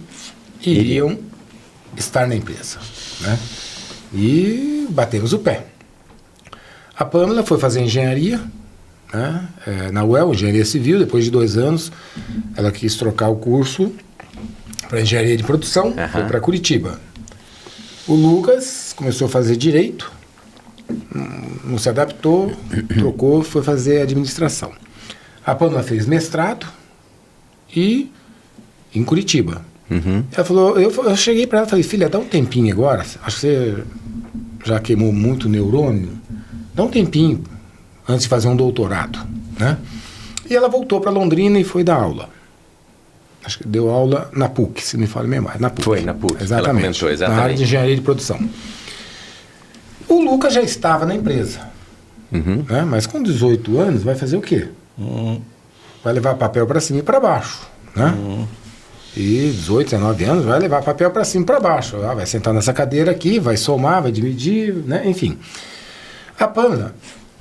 iriam estar na empresa, né? E batemos o pé. A Pâmela foi fazer engenharia, né? Na UEL, engenharia civil. Depois de 2 anos, ela quis trocar o curso para engenharia de produção, foi para Curitiba. O Lucas começou a fazer direito, não se adaptou, trocou, foi fazer administração. A Pâmela fez mestrado e em Curitiba. Ela falou, eu cheguei para ela e falei, filha, dá um tempinho agora, acho que você já queimou muito neurônio, dá um tempinho antes de fazer um doutorado, né? E ela voltou para Londrina e foi dar aula. Acho que deu aula na PUC, se me fala a memória, na PUC. Foi, na PUC, exatamente, ela comentou, exatamente. Na área de engenharia de produção. O Lucas já estava na empresa, né? Mas com 18 anos vai fazer o quê? Vai levar papel para cima e para baixo, né? E 18, 19 anos vai levar papel para cima e para baixo. Vai sentar nessa cadeira aqui, vai somar, vai dividir, né? Enfim. A Pâmela,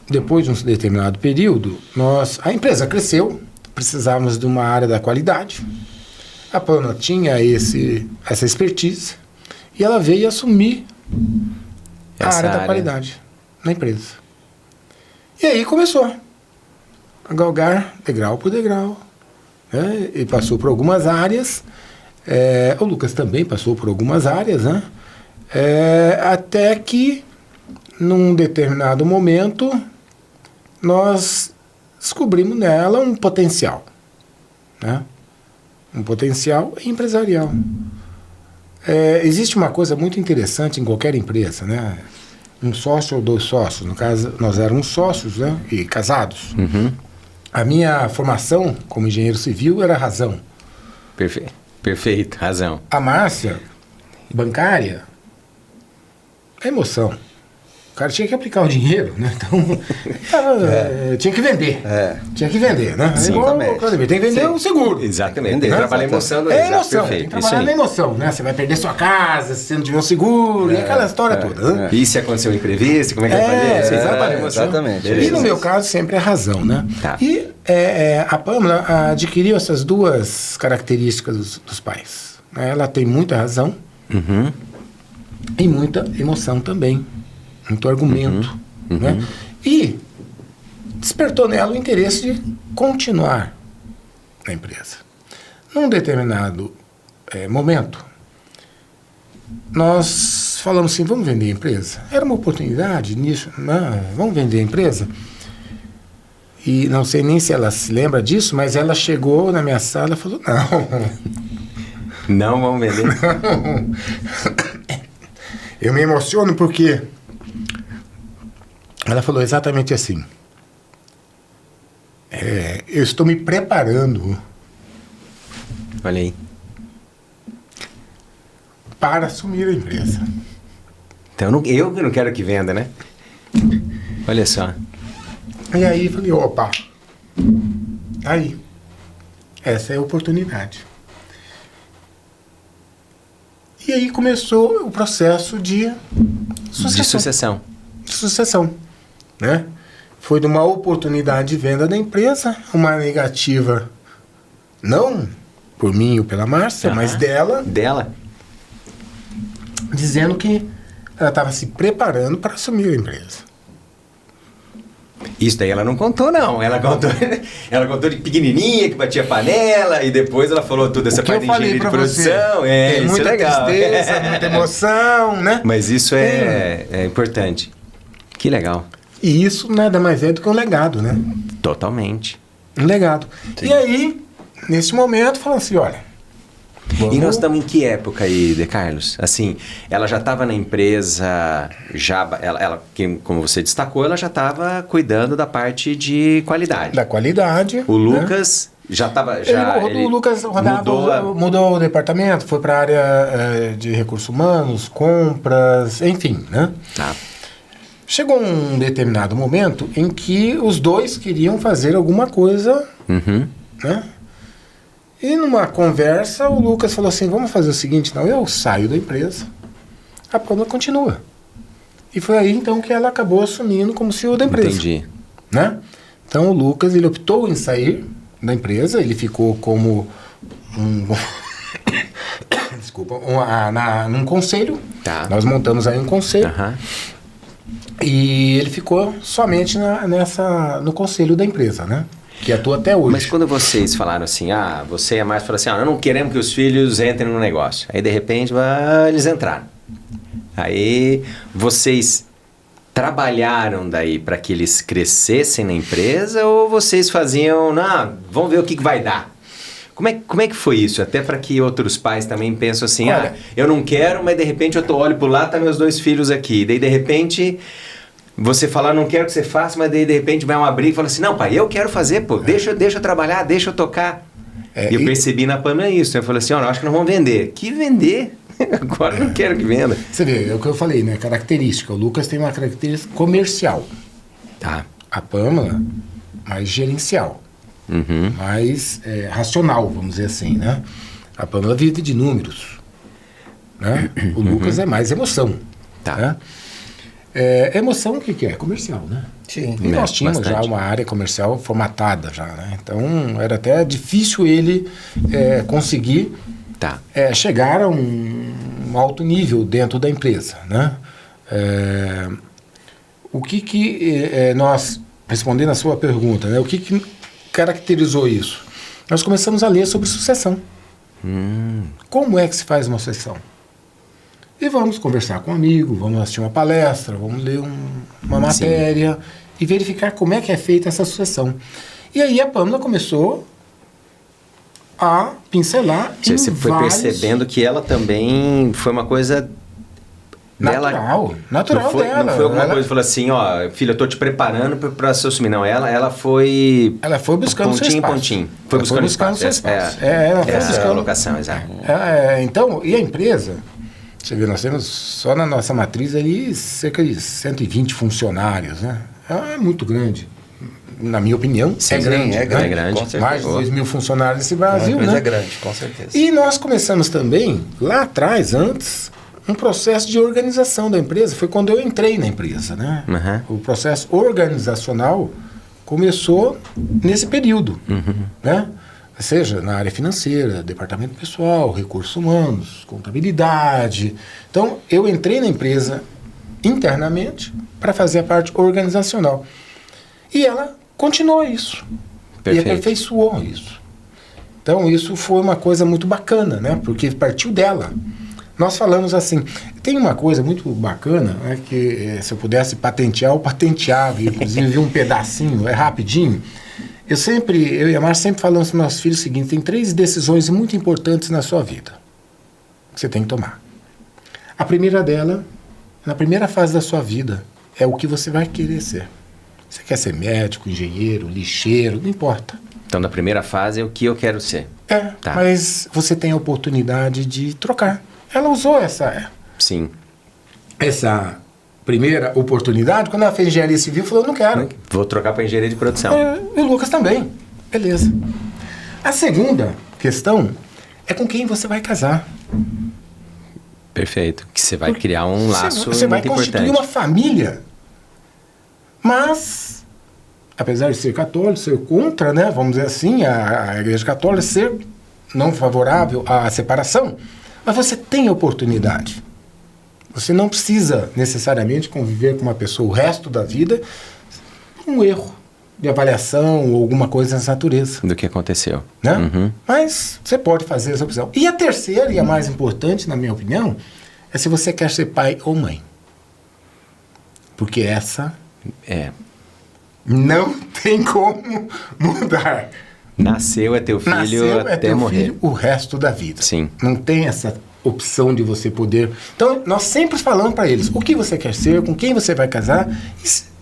depois de um determinado período, a empresa cresceu, precisávamos de uma área da qualidade. A Pâmela tinha essa expertise e ela veio assumir a área da qualidade na empresa. E aí começou a galgar degrau por degrau. E passou por algumas áreas, o Lucas também passou por algumas áreas, né? Até que, num determinado momento, nós descobrimos nela um potencial, né? Um potencial empresarial. Existe uma coisa muito interessante em qualquer empresa, né? Um sócio ou 2 sócios, no caso, nós éramos sócios, né? E casados. A minha formação como engenheiro civil era razão. Perfeito, razão. A Márcia, bancária, é emoção. O cara tinha que aplicar o dinheiro, né? Então, tinha que vender. Tinha que vender, né? Tem que vender um seguro. Exatamente. Tem que trabalhar a emoção. Emoção. Tem que trabalhar na emoção, né? Você vai perder sua casa se você não tiver um seguro, e aquela história toda, né? E se acontecer um imprevisto, como é que vai fazer? Exatamente. E no meu caso, sempre é razão, né? Tá. E a Pâmela adquiriu essas 2 características dos pais. Ela tem muita razão e muita emoção também. Muito argumento. Né? E despertou nela o interesse de continuar na empresa. Num determinado momento, nós falamos assim, vamos vender a empresa? Era uma oportunidade nisso, vamos vender a empresa? E não sei nem se ela se lembra disso, mas ela chegou na minha sala e falou, não vamos vender. Não. Eu me emociono porque ela falou exatamente assim, eu estou me preparando Olha aí. para assumir a empresa. Então eu não quero que venda, né? Olha só. E aí falei, opa, Aí. Essa é a oportunidade. E aí começou o processo de sucessão. De sucessão. Né? Foi de uma oportunidade de venda da empresa, uma negativa, não por mim ou pela Márcia, mas dela, dizendo que ela estava se preparando para assumir a empresa. Isso daí ela não contou, não. Ela contou de pequenininha, que batia panela, e depois ela falou toda essa parte de engenharia de produção. Tem isso muita é legal. tristeza, muita emoção, né? Mas isso é importante. Que legal. E isso nada mais é do que um legado, né? Totalmente. Um legado. Sim. E aí, nesse momento, falou assim, olha... E nós estamos em que época aí, De Carlos? Assim, ela já estava na empresa, como você destacou, ela já estava cuidando da parte de qualidade. Da qualidade. O Lucas já estava... O Lucas rodava, mudou o departamento, foi para a área de recursos humanos, compras, enfim, né? Tá. Chegou um determinado momento em que os dois queriam fazer alguma coisa, né? E numa conversa, o Lucas falou assim, vamos fazer o seguinte, não, eu saio da empresa, a Pamela continua. E foi aí, então, que ela acabou assumindo como CEO da empresa. Entendi. Né? Então, o Lucas, ele optou em sair da empresa, ele ficou como num conselho. Tá. Nós montamos aí um conselho. E ele ficou somente no conselho da empresa, né? Que atua até hoje. Mas quando vocês falaram assim, você e a Márcia falaram assim, nós não queremos que os filhos entrem no negócio. Aí, de repente, eles entraram. Aí, vocês trabalharam daí para que eles crescessem na empresa ou vocês faziam, vamos ver o que vai dar? Como é que foi isso? Até para que outros pais também pensam assim, olha, eu não quero, mas de repente eu olho por lá, tá meus 2 filhos aqui. Daí, de repente... Você fala, não quero que você faça, mas daí de repente vai uma briga e fala assim, não pai, eu quero fazer, pô, deixa eu trabalhar, deixa eu tocar. E eu percebi na Pamela isso, eu falei assim, eu acho que nós vamos vender. Que vender? Agora eu não quero que venda. Você vê, é o que eu falei, né, característica, o Lucas tem uma característica comercial. Tá. A Pamela, mais gerencial, mais racional, vamos dizer assim, né. A Pamela vive de números, né, o Lucas é mais emoção, tá. Né? Emoção, o que é? Comercial, né? Sim. E nós tínhamos já uma área comercial formatada já, né? Então, era até difícil ele conseguir chegar a um alto nível dentro da empresa, né? O que nós, respondendo a sua pergunta, né? O que caracterizou isso? Nós começamos a ler sobre sucessão. Como é que se faz uma sucessão? E vamos conversar com um amigo, vamos assistir uma palestra, vamos ler uma matéria e verificar como é que é feita essa sucessão. E aí a Pamela começou a pincelar Você foi percebendo que ela também foi uma coisa natural não foi, dela. Não foi alguma coisa que falou assim, filha, eu tô te preparando para se assumir. Não, ela foi... Ela foi buscando seu espaço. Pontinho. Foi buscando seu espaço. Ela foi buscando... é a locação, exato. Então, e a empresa... Você vê, nós temos só na nossa matriz ali cerca de 120 funcionários, né? É muito grande. Na minha opinião, é grande. É grande. Com certeza. Mais de 2 mil funcionários nesse Brasil, né? É grande, com certeza. E nós começamos também, lá atrás, antes, um processo de organização da empresa. Foi quando eu entrei na empresa, né? O processo organizacional começou nesse período, né? Seja na área financeira, departamento pessoal, recursos humanos, contabilidade. Então, eu entrei na empresa internamente para fazer a parte organizacional. E ela continuou isso. Perfeito. E aperfeiçoou isso. Então, isso foi uma coisa muito bacana, né? Porque partiu dela. Nós falamos assim, tem uma coisa muito bacana, né, que se eu pudesse patentear, eu patenteava, inclusive vi um pedacinho, rapidinho. Eu e a Márcia sempre falamos para os nossos filhos o seguinte, tem 3 decisões muito importantes na sua vida que você tem que tomar. A primeira dela, na primeira fase da sua vida, é o que você vai querer ser. Você quer ser médico, engenheiro, lixeiro, não importa. Então, na primeira fase é o que eu quero ser. Tá. Mas você tem a oportunidade de trocar. Ela usou essa primeira oportunidade, quando ela fez engenharia civil, falou, não quero. Vou trocar para engenharia de produção. E o Lucas também. Beleza. A segunda questão é com quem você vai casar. Perfeito. Que você vai criar um laço Você vai muito constituir importante. uma família. Mas, apesar de ser católico, ser contra, né, vamos dizer assim, a Igreja Católica ser não favorável à separação, mas você tem a oportunidade. Você não precisa necessariamente conviver com uma pessoa o resto da vida por um erro de avaliação ou alguma coisa dessa natureza. Do que aconteceu. Né? Uhum. Mas você pode fazer essa opção. E a terceira, e a mais importante, na minha opinião, é se você quer ser pai ou mãe. Porque essa não tem como mudar. Nasceu é teu filho Nasceu até é teu morrer. filho o resto da vida. Sim. Não tem essa opção de você poder... Então, nós sempre falamos para eles o que você quer ser, com quem você vai casar.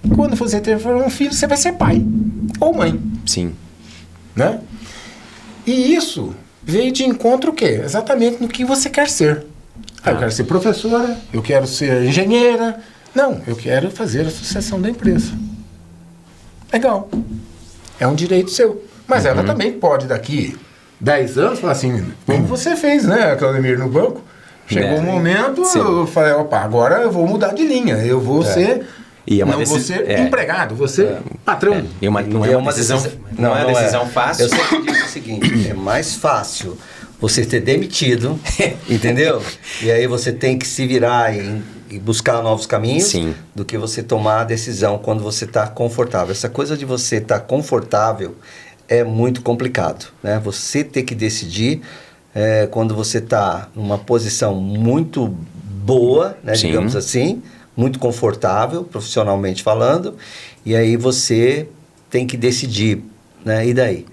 E quando você ter um filho, você vai ser pai ou mãe. Sim. Né? E isso veio de encontro o quê? Exatamente no que você quer ser. Eu quero ser professora, eu quero ser engenheira. Não, eu quero fazer a sucessão da empresa. Legal. É um direito seu. Mas ela também pode, daqui 10 anos, falar assim, como você fez, né, Claudemir, no banco. Chegou um momento, sim. eu falei, opa, agora eu vou mudar de linha. Eu vou ser... E é uma não vou ser empregado, vou ser patrão. E não é uma decisão, não é uma decisão fácil. Eu sempre disse o seguinte, é mais fácil você ser demitido, entendeu? E aí você tem que se virar e buscar novos caminhos, Sim. do que você tomar a decisão quando você está confortável. Essa coisa de você estar confortável é muito complicado, né? Você ter que decidir quando você está numa posição muito boa, né, Sim. digamos assim, muito confortável, profissionalmente falando, e aí você tem que decidir, né? E daí?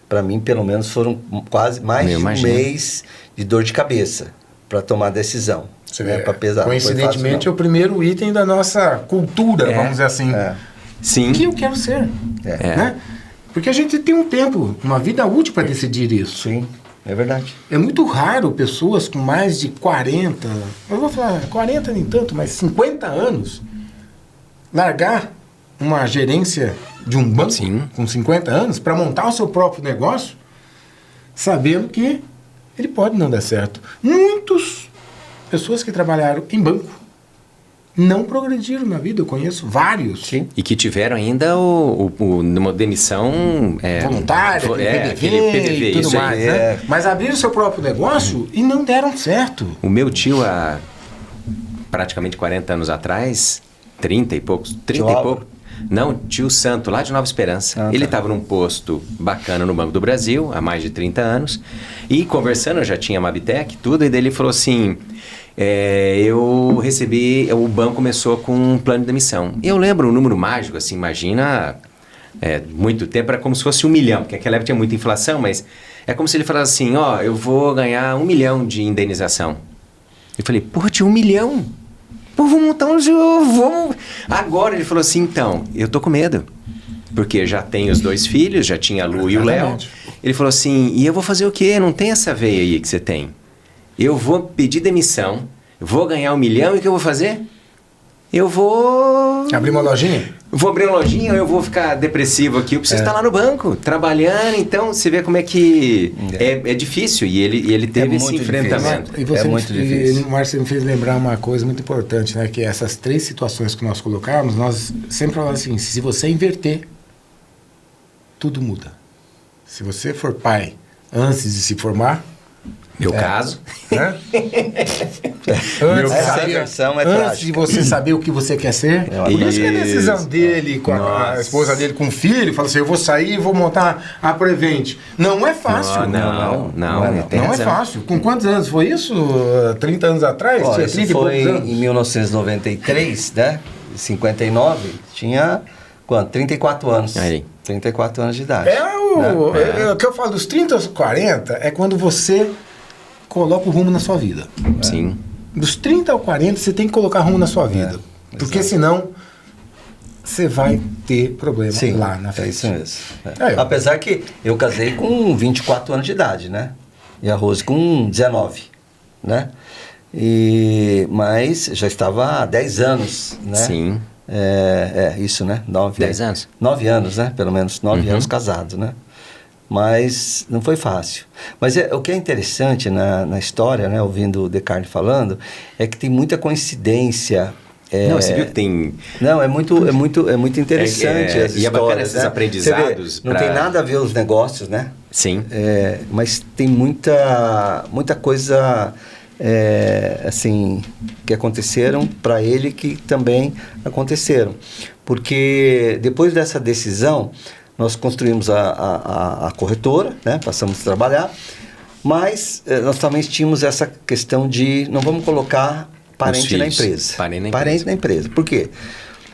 Para mim, pelo menos, foram quase mais de um mês de dor de cabeça para tomar a decisão. Você né? vê, Para pesar. coincidentemente, é o primeiro item da nossa cultura, vamos dizer assim. Sim. O que eu quero ser? Né? Porque a gente tem um tempo, uma vida útil para decidir isso. Sim, é verdade. É muito raro pessoas com mais de 40, eu vou falar 40 nem tanto, mas 50 anos, largar uma gerência de um banco com 50 anos para montar o seu próprio negócio, sabendo que ele pode não dar certo. Muitas pessoas que trabalharam em banco não progrediram na vida, eu conheço vários. Sim. E que tiveram ainda uma demissão voluntária, aquele PDV e tudo isso mais, aí. né? Mas abriram seu próprio negócio e não deram certo. O meu tio, há praticamente 40 anos atrás, 30 e poucos, não, tio Santo, lá de Nova Esperança. Ele estava num posto bacana no Banco do Brasil, há mais de 30 anos, e conversando, eu já tinha Mabitec, tudo, e daí ele falou assim, eu recebi, o banco começou com um plano de demissão. Eu lembro um número mágico, assim, imagina, muito tempo, era como se fosse 1 milhão, porque naquela época tinha muita inflação, mas é como se ele falasse assim, eu vou ganhar 1 milhão de indenização. Eu falei, porra, tio, 1 milhão? Pô, vamos montar um jogo, vamos... Agora ele falou assim, então, eu tô com medo. Porque já tenho os 2 filhos, já tinha a Lu e o Léo. Ele falou assim, e eu vou fazer o quê? Não tem essa veia aí que você tem. Eu vou pedir demissão, vou ganhar 1 milhão e o que eu vou fazer? Eu vou... Abrir uma lojinha? Vou abrir uma lojinha ou eu vou ficar depressivo aqui? Eu preciso estar lá no banco, trabalhando. Então, você vê como é que é difícil. E ele teve esse enfrentamento. E você muito difícil. O Márcio me fez lembrar uma coisa muito importante, né? Que essas 3 situações que nós colocamos, nós sempre falamos assim, se você inverter, tudo muda. Se você for pai antes de se formar... Meu caso. Né? Essa inversão é antes trágica. de você saber o que você quer ser, por isso que a decisão dele, com a esposa dele, com o filho, fala assim, eu vou sair e vou montar a Prevent. Não é fácil. Não é fácil. Com quantos anos foi isso? 30 anos atrás? Olha, tinha 30 isso foi e poucos anos? em 1993, né? 59, tinha quanto? 34 anos. Aí. 34 anos de idade. O que eu falo dos 30 aos 40 é quando você coloca o rumo na sua vida. Sim. Dos 30 ao 40 você tem que colocar rumo na sua vida. Porque senão você vai ter problema lá na frente. É isso mesmo. Apesar que eu casei com 24 anos de idade, né? E a Rose com 19, né? Mas já estava há 10 anos, né? Sim. Isso, né? 10 anos. 9 anos, né? Pelo menos 9 anos casado, né? Mas não foi fácil. Mas o que é interessante na história, né? Ouvindo o Descartes falando, é que tem muita coincidência. Não, você viu que tem... Não, é muito interessante as histórias. E é bacana esses aprendizados. Não tem nada a ver os negócios, né? Sim. Mas tem muita coisa... assim, que aconteceram para ele, que também aconteceram. Porque depois dessa decisão, nós construímos a corretora, né? Passamos a trabalhar, mas nós também tínhamos essa questão de não vamos colocar parente na empresa. Parente na empresa. Por quê?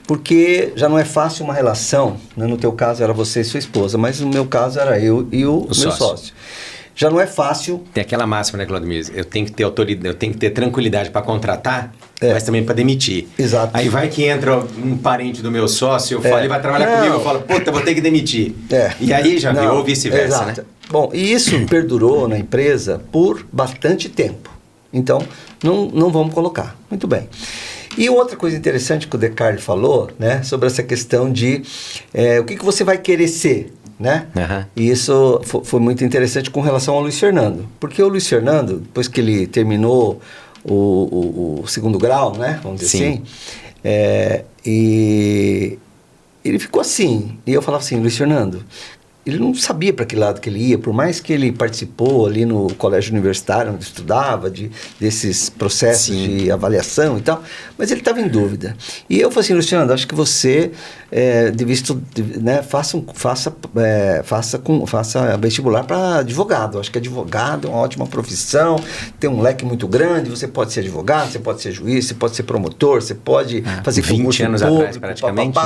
Porque já não é fácil uma relação, né? No teu caso era você e sua esposa, mas no meu caso era eu e o meu sócio. Já não é fácil. Tem aquela máxima, né, Claudemir? Eu tenho que ter autoridade, eu tenho que ter tranquilidade para contratar, mas também para demitir. Exato. Aí vai que entra um parente do meu sócio, eu falo, ele vai trabalhar comigo, eu falo, puta, eu vou ter que demitir. E aí já viu, ou vice-versa, né? Bom, e isso perdurou na empresa por bastante tempo. Então, não vamos colocar. Muito bem. E outra coisa interessante que o Descartes falou, né, sobre essa questão de o que você vai querer ser, né? E isso foi muito interessante com relação ao Luiz Fernando. Porque o Luiz Fernando, depois que ele terminou o segundo grau, né, vamos dizer assim, e ele ficou assim. E eu falava assim, Luiz Fernando, ele não sabia para que lado que ele ia, por mais que ele participou ali no colégio universitário, onde estudava, desses processos de avaliação e tal, mas ele estava em dúvida. E eu falei assim, Luciano, acho que você devia estudar, né, faça vestibular para advogado. Acho que advogado é uma ótima profissão, tem um leque muito grande, você pode ser advogado, você pode ser juiz, você pode ser promotor, você pode fazer 20 anos público, atrás, praticamente.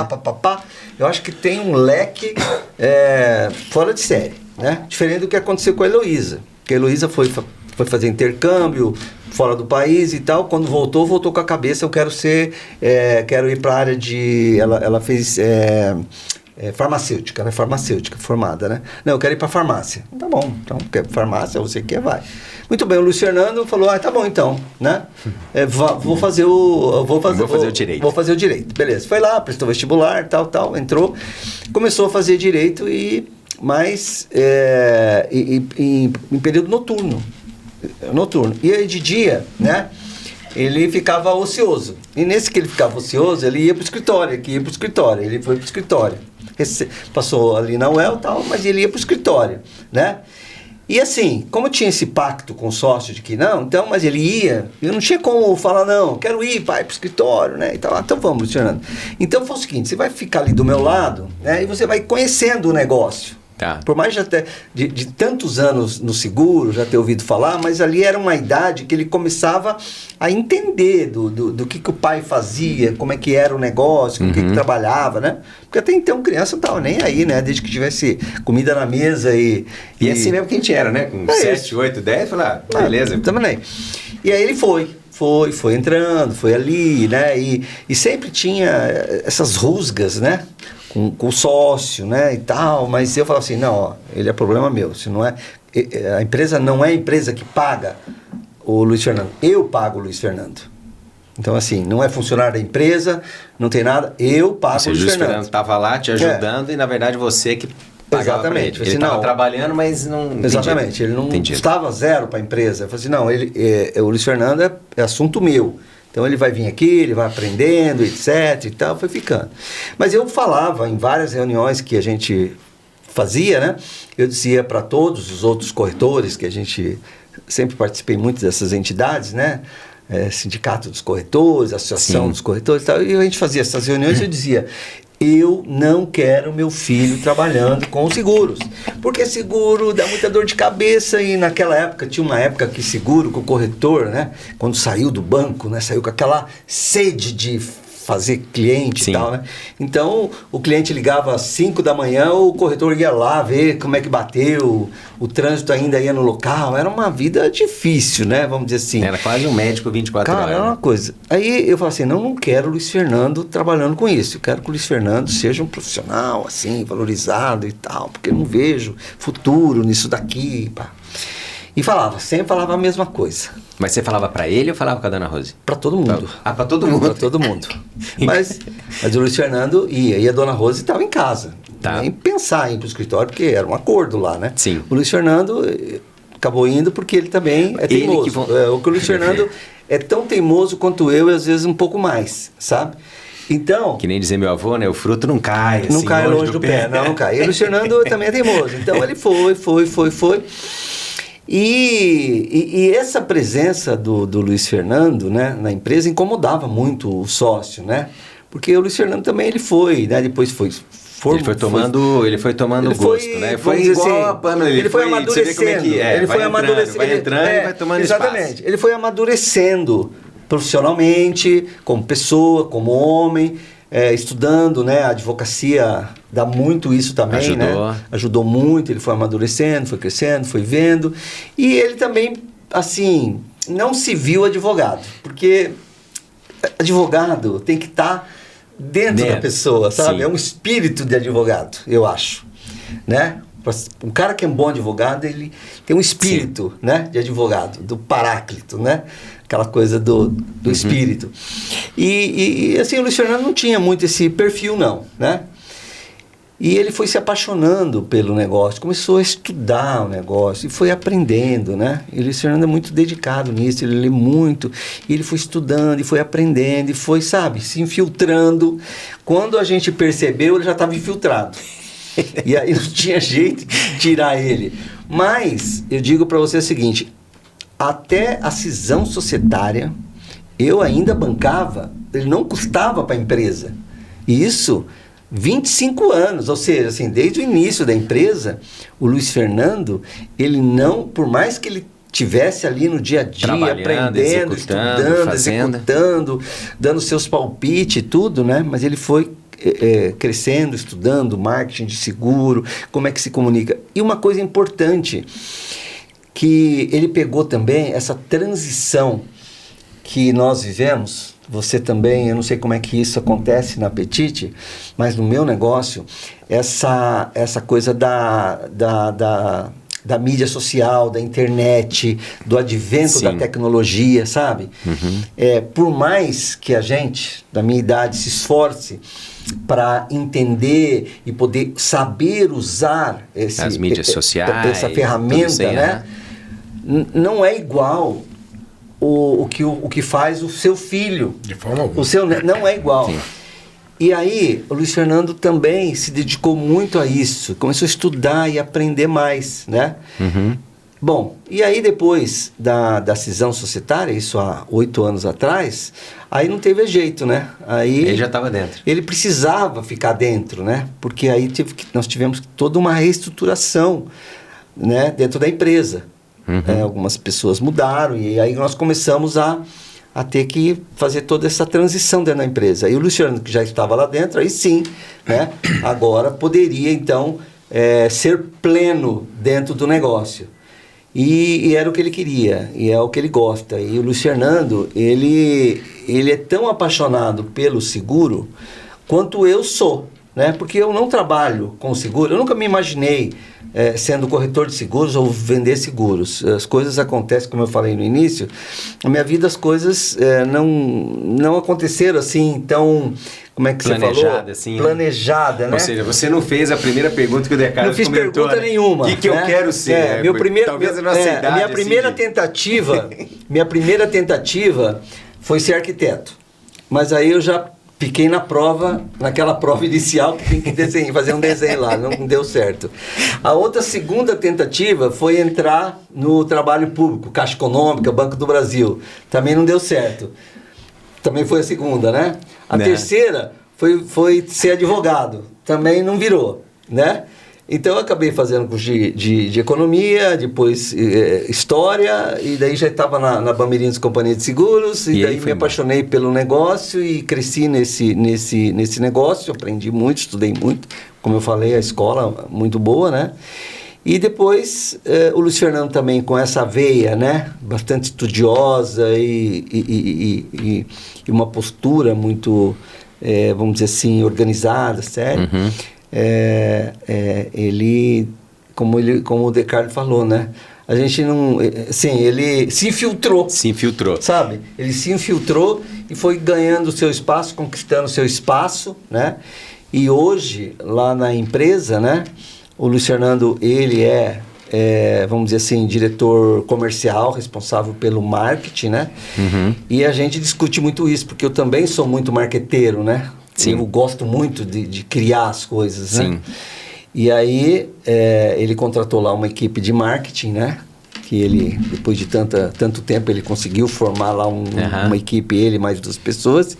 Eu acho que tem um leque fora de série, né? Diferente do que aconteceu com a Heloísa. Porque a Heloísa foi fazer intercâmbio fora do país e tal. Quando voltou com a cabeça, eu quero quero ir para a área de... Ela fez farmacêutica, ela é farmacêutica formada, né? Não, eu quero ir para farmácia. Tá bom, então, farmácia, você quer, vai. Muito bem, o Luiz Fernando falou, tá bom então, né? Vou fazer o direito. Vou fazer o direito, beleza. Foi lá, prestou vestibular, tal, entrou, começou a fazer direito mas em período noturno. E aí de dia, né? Ele ficava ocioso. E nesse que ele ficava ocioso, ele ia para o escritório, ele foi para o escritório. Passou ali na UEL e tal, mas ele ia para o escritório, né? E assim, como tinha esse pacto com o sócio de que não, então, mas ele ia, eu não tinha como falar, não, quero ir, vai pro escritório, né, e tal, então vamos, Luciano. Então foi o seguinte, você vai ficar ali do meu lado, né, e você vai conhecendo o negócio. Tá. Por mais de tantos anos no seguro, já ter ouvido falar, mas ali era uma idade que ele começava a entender do que o pai fazia, como é que era o negócio, com o que trabalhava, né? Porque até então criança não estava nem aí, né? Desde que tivesse comida na mesa e assim mesmo que a gente era, né? Com 7, 8, 10, falar, beleza. Também. E aí ele foi entrando, foi ali, né? E sempre tinha essas rusgas, né? Com o sócio, né, e tal, mas eu falava assim, não, ó, ele é problema meu, se não é, a empresa não é a empresa que paga o Luiz Fernando, eu pago o Luiz Fernando. Então, assim, não é funcionário da empresa, não tem nada, eu pago o Luiz Fernando. O Luiz Fernando estava lá te ajudando e, na verdade, você que pagava pra ele. Ele estava trabalhando, mas não... Exatamente, ele não custava zero para a empresa. Eu falei assim, não, o Luiz Fernando é assunto meu. Então ele vai vir aqui, ele vai aprendendo, etc e tal, foi ficando. Mas eu falava em várias reuniões que a gente fazia, né? Eu dizia para todos os outros corretores, que a gente sempre participei muito dessas entidades, né? Sindicato dos corretores, Associação dos corretores e tal, e a gente fazia essas reuniões e eu dizia... Eu não quero meu filho trabalhando com seguros, porque seguro dá muita dor de cabeça e naquela época, tinha uma época que seguro, que o corretor, né, quando saiu do banco, né, saiu com aquela sede de fazer cliente e tal, né? Então, o cliente ligava às 5 da manhã, o corretor ia lá ver como é que bateu, o trânsito ainda ia no local, era uma vida difícil, né? Vamos dizer assim. Era quase um médico 24 horas. Cara, era uma coisa. Aí eu falei assim, não quero o Luiz Fernando trabalhando com isso, eu quero que o Luiz Fernando seja um profissional, assim, valorizado e tal, porque eu não vejo futuro nisso daqui, pá. E sempre falava a mesma coisa. Mas você falava pra ele ou falava com a dona Rose? Para todo mundo. Pra todo mundo. Para todo mundo. Mas o Luiz Fernando ia, e a dona Rose estava em casa. Tá. Nem pensar em ir para o escritório, porque era um acordo lá, né? Sim. O Luiz Fernando acabou indo porque ele também é teimoso. O Luiz Fernando é tão teimoso quanto eu, e às vezes um pouco mais, sabe? Então... Que nem dizer meu avô, né? O fruto não cai, não assim, cai longe do pé. Não cai. E o Luiz Fernando também é teimoso. Então ele foi. E essa presença do Luiz Fernando, né, na empresa incomodava muito o sócio, né? Porque o Luiz Fernando também ele foi, né? Depois ele foi tomando gosto, né? Foi igual assim, a Pamela, ele foi amadurecendo. Você vê como é que é. Ele foi amadurecendo. Vai entrando e vai tomando exatamente. espaço. Ele foi amadurecendo profissionalmente, como pessoa, como homem, estudando, né? A advocacia dá muito isso também, ajudou, né? Ajudou muito, ele foi amadurecendo, foi crescendo, foi vendo. E ele também, assim, não se viu advogado, porque advogado tem que estar dentro da pessoa, sabe? Sim. É um espírito de advogado, eu acho, né? Um cara que é um bom advogado, ele tem um espírito, né, de advogado, do paráclito, né? Aquela coisa do espírito. E assim, o Luiz Fernando não tinha muito esse perfil, não, né? E ele foi se apaixonando pelo negócio, começou a estudar o negócio e foi aprendendo, né? E o Luiz Fernando é muito dedicado nisso, ele lê muito, e ele foi estudando, e foi aprendendo, e foi, sabe, se infiltrando. Quando a gente percebeu, ele já estava infiltrado. E aí não tinha jeito de tirar ele. Mas eu digo para você o seguinte, até a cisão societária, eu ainda bancava, ele não custava para a empresa. E isso... 25 anos, ou seja, assim, desde o início da empresa, o Luiz Fernando, ele não, por mais que ele tivesse ali no dia a dia, aprendendo, estudando, executando, dando seus palpites e tudo, né? Mas ele foi crescendo, estudando marketing de seguro, como é que se comunica. E uma coisa importante, que ele pegou também essa transição que nós vivemos. Você também, eu não sei como é que isso acontece na Petite, mas no meu negócio, essa coisa da mídia social, da internet, do advento da tecnologia, sabe? Por mais que a gente, da minha idade, se esforce para entender e poder saber usar as mídias sociais, essa ferramenta, né? Não é igual... O que faz o seu filho. De forma alguma. O seu não é igual. Sim. E aí, o Luiz Fernando também se dedicou muito a isso. Começou a estudar e aprender mais, né? Bom, e aí depois da cisão societária, isso há 8 anos atrás, aí não teve jeito, né? Aí ele já estava dentro. Ele precisava ficar dentro, né? Porque aí nós tivemos toda uma reestruturação, né, dentro da empresa. Algumas pessoas mudaram e aí nós começamos a ter que fazer toda essa transição dentro da empresa. E o Luciano, que já estava lá dentro, aí sim, né, agora poderia então ser pleno dentro do negócio. E era o que ele queria, e é o que ele gosta. E o Luiz Fernando, ele é tão apaixonado pelo seguro quanto eu sou, né? Porque eu não trabalho com seguro, eu nunca me imaginei sendo corretor de seguros ou vender seguros. As coisas acontecem, como eu falei no início, na minha vida as coisas não aconteceram assim tão... Como é que você falou? Assim, planejada, né? Ou seja, você não fez a primeira pergunta que o Decarlo comentou. Não fiz pergunta nenhuma. O que eu quero ser? Talvez a nossa idade, minha primeira tentativa foi ser arquiteto. Mas aí eu já fiquei naquela prova inicial que tem que fazer um desenho lá, não deu certo. A outra segunda tentativa foi entrar no trabalho público, Caixa Econômica, Banco do Brasil. Também não deu certo. Também foi a segunda, né? A terceira foi ser advogado. Também não virou, né? Então eu acabei fazendo curso de economia, depois história, e daí já estava na Bamerindos Companhia de Seguros, e daí me apaixonei pelo negócio e cresci nesse negócio, aprendi muito, estudei muito, como eu falei, a escola muito boa, né? E depois o Luiz Fernando também com essa veia, né? Bastante estudiosa e uma postura muito, vamos dizer assim, organizada, séria. Ele, como o Decarlo falou, né? A gente não... Assim, ele se infiltrou. Se infiltrou. Sabe? Ele se infiltrou e foi ganhando o seu espaço, conquistando o seu espaço, né? E hoje, lá na empresa, né? O Luiz Fernando, ele vamos dizer assim, diretor comercial, responsável pelo marketing, né? E a gente discute muito isso, porque eu também sou muito marqueteiro, né? Sim. Eu gosto muito de criar as coisas, Sim. né? E aí, ele contratou lá uma equipe de marketing, né? Que ele, depois de tanto tempo, ele conseguiu formar lá uma equipe, ele mais 2 pessoas.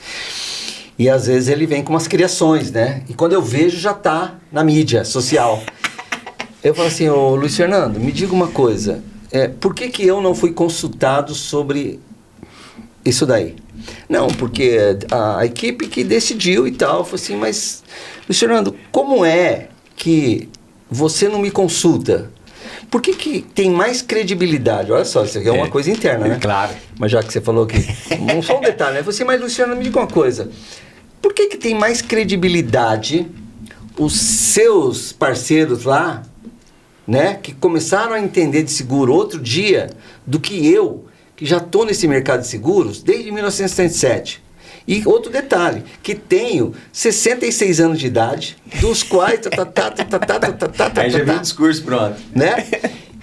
E às vezes ele vem com umas criações, né? E quando eu vejo, já tá na mídia social. Eu falo assim, ô Luiz Fernando, me diga uma coisa. Por que eu não fui consultado sobre isso daí? Não, porque a equipe que decidiu e tal. Eu falei assim, mas Luiz Fernando, como é que você não me consulta? Por que tem mais credibilidade? Olha só, isso aqui é uma coisa interna, né? Claro. Mas já que você falou que... Só um detalhe, né? Você, mas Luciano, me diga uma coisa. Por que tem mais credibilidade os seus parceiros lá, né? Que começaram a entender de seguro outro dia do que eu, que já estou nesse mercado de seguros desde 1977. E outro detalhe, que tenho 66 anos de idade, dos quais... Aí já viu o discurso pronto. Né?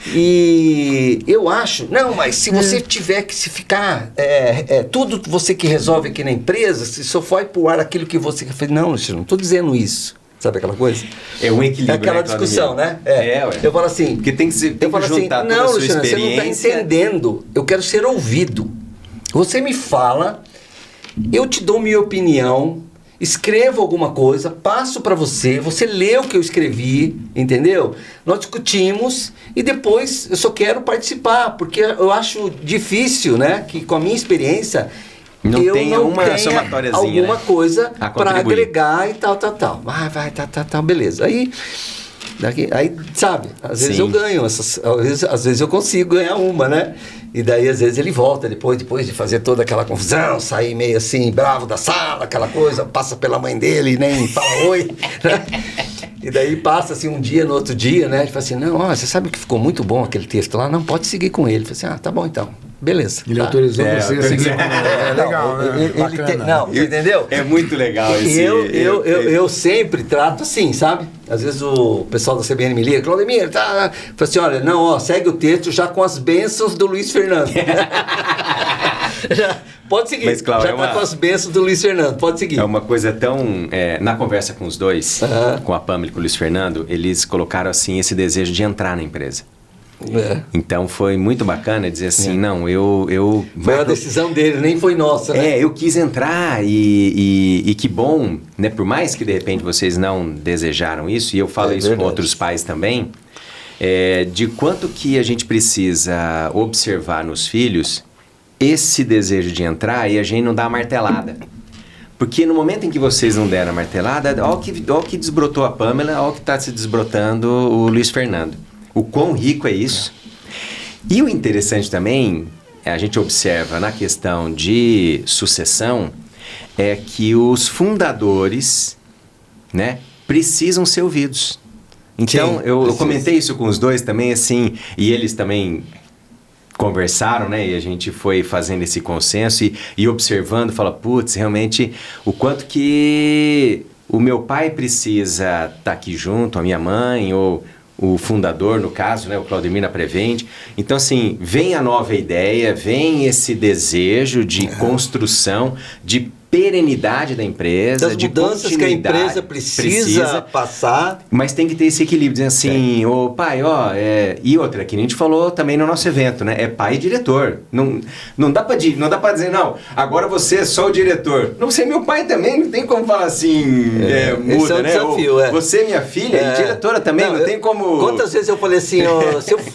E eu acho... Não, mas se você tiver que se ficar... tudo você que resolve aqui na empresa, se só for pro ar aquilo que você... Não, Luciano, não estou dizendo isso. Sabe aquela coisa? É um equilíbrio, aquela né, discussão, né? Ué. Eu falo assim... Porque tem que juntar toda a sua Luciano, experiência. você não está entendendo. Eu quero ser ouvido. Você me fala... Eu te dou minha opinião, escrevo alguma coisa, passo para você, você lê o que eu escrevi, entendeu? Nós discutimos e depois eu só quero participar, porque eu acho difícil, né? Que com a minha experiência eu não tenha alguma coisa para agregar e tal. Beleza. Aí, sabe, às vezes eu ganho, às vezes eu consigo ganhar uma, né? E daí, às vezes, ele volta depois de fazer toda aquela confusão, sair meio assim, bravo da sala, aquela coisa, passa pela mãe dele e nem fala oi, né? E daí passa assim um dia, no outro dia, né? Ele fala assim, não, você sabe que ficou muito bom aquele texto lá? Não, pode seguir com ele. Ele fala assim, tá bom então, beleza. Ele autorizou você a seguir. Legal, né? Você entendeu? É muito legal esse... Eu sempre trato assim, sabe? Às vezes o pessoal da CBN me liga, Claudemir, fala assim, olha, não, segue o texto já com as bênçãos do Luiz Fernando. Pode seguir. Mas, Cláudio, já está com as bênçãos do Luiz Fernando, pode seguir. É uma coisa tão... na conversa com os dois, com a Pamela e com o Luiz Fernando, eles colocaram assim esse desejo de entrar na empresa. Então foi muito bacana dizer assim, não, eu foi a decisão dele, nem foi nossa, né? Eu quis entrar e que bom, né? Por mais que de repente vocês não desejaram isso, e eu falo isso com outros pais também, de quanto que a gente precisa observar nos filhos esse desejo de entrar e a gente não dá a martelada. Porque no momento em que vocês não deram a martelada, olha o que desbrotou a Pamela, olha o que está se desbrotando o Luiz Fernando. O quão rico é isso. E o interessante também, a gente observa na questão de sucessão, é que os fundadores, né, precisam ser ouvidos. Então, eu comentei isso com os dois também, assim, e eles também conversaram, né, e a gente foi fazendo esse consenso e observando, fala, putz, realmente, o quanto que o meu pai precisa estar aqui junto, a minha mãe, ou o fundador, no caso, né, o Claudemir na Prevent. Então, assim, vem a nova ideia, vem esse desejo de construção, de perenidade da empresa, das de mudanças que a empresa precisa passar. Mas tem que ter esse equilíbrio, dizendo assim, ô pai, e outra, que a gente falou também no nosso evento, né? É pai e diretor. Não dá pra dizer, não, agora você é só o diretor. Não, você é meu pai também, não tem como falar assim, muda, né? Desafio, você é minha filha e diretora também, não tem como... Quantas vezes eu falei assim,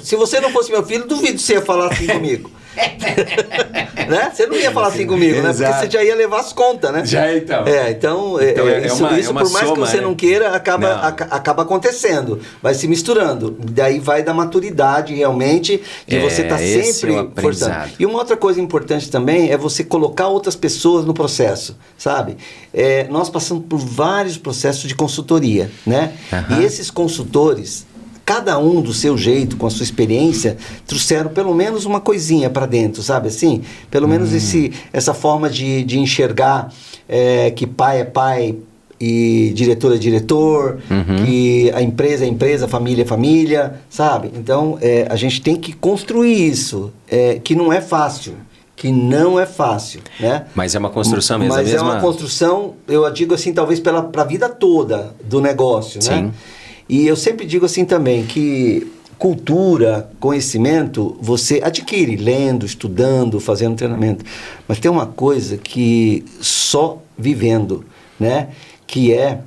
se você não fosse meu filho, duvido que você ia falar assim comigo. Né? Você não ia falar assim comigo, né? Porque você já ia levar as contas, né? Já, então. Isso por mais que você não queira, acaba acontecendo. Vai se misturando. Daí vai da maturidade, realmente, de você estar sempre forçando. E uma outra coisa importante também é você colocar outras pessoas no processo, sabe? Nós passamos por vários processos de consultoria, né? E esses consultores, cada um do seu jeito, com a sua experiência, trouxeram pelo menos uma coisinha para dentro, sabe assim? Pelo menos essa forma de enxergar que pai é pai e diretor é diretor, que a empresa é empresa, família é família, sabe? Então, a gente tem que construir isso, que não é fácil. Né? Mas é uma construção mesmo. Mas é uma construção, eu digo assim, talvez para a vida toda do negócio, né? Sim. E eu sempre digo assim também, que cultura, conhecimento, você adquire lendo, estudando, fazendo treinamento. Mas tem uma coisa que só vivendo, né? Que é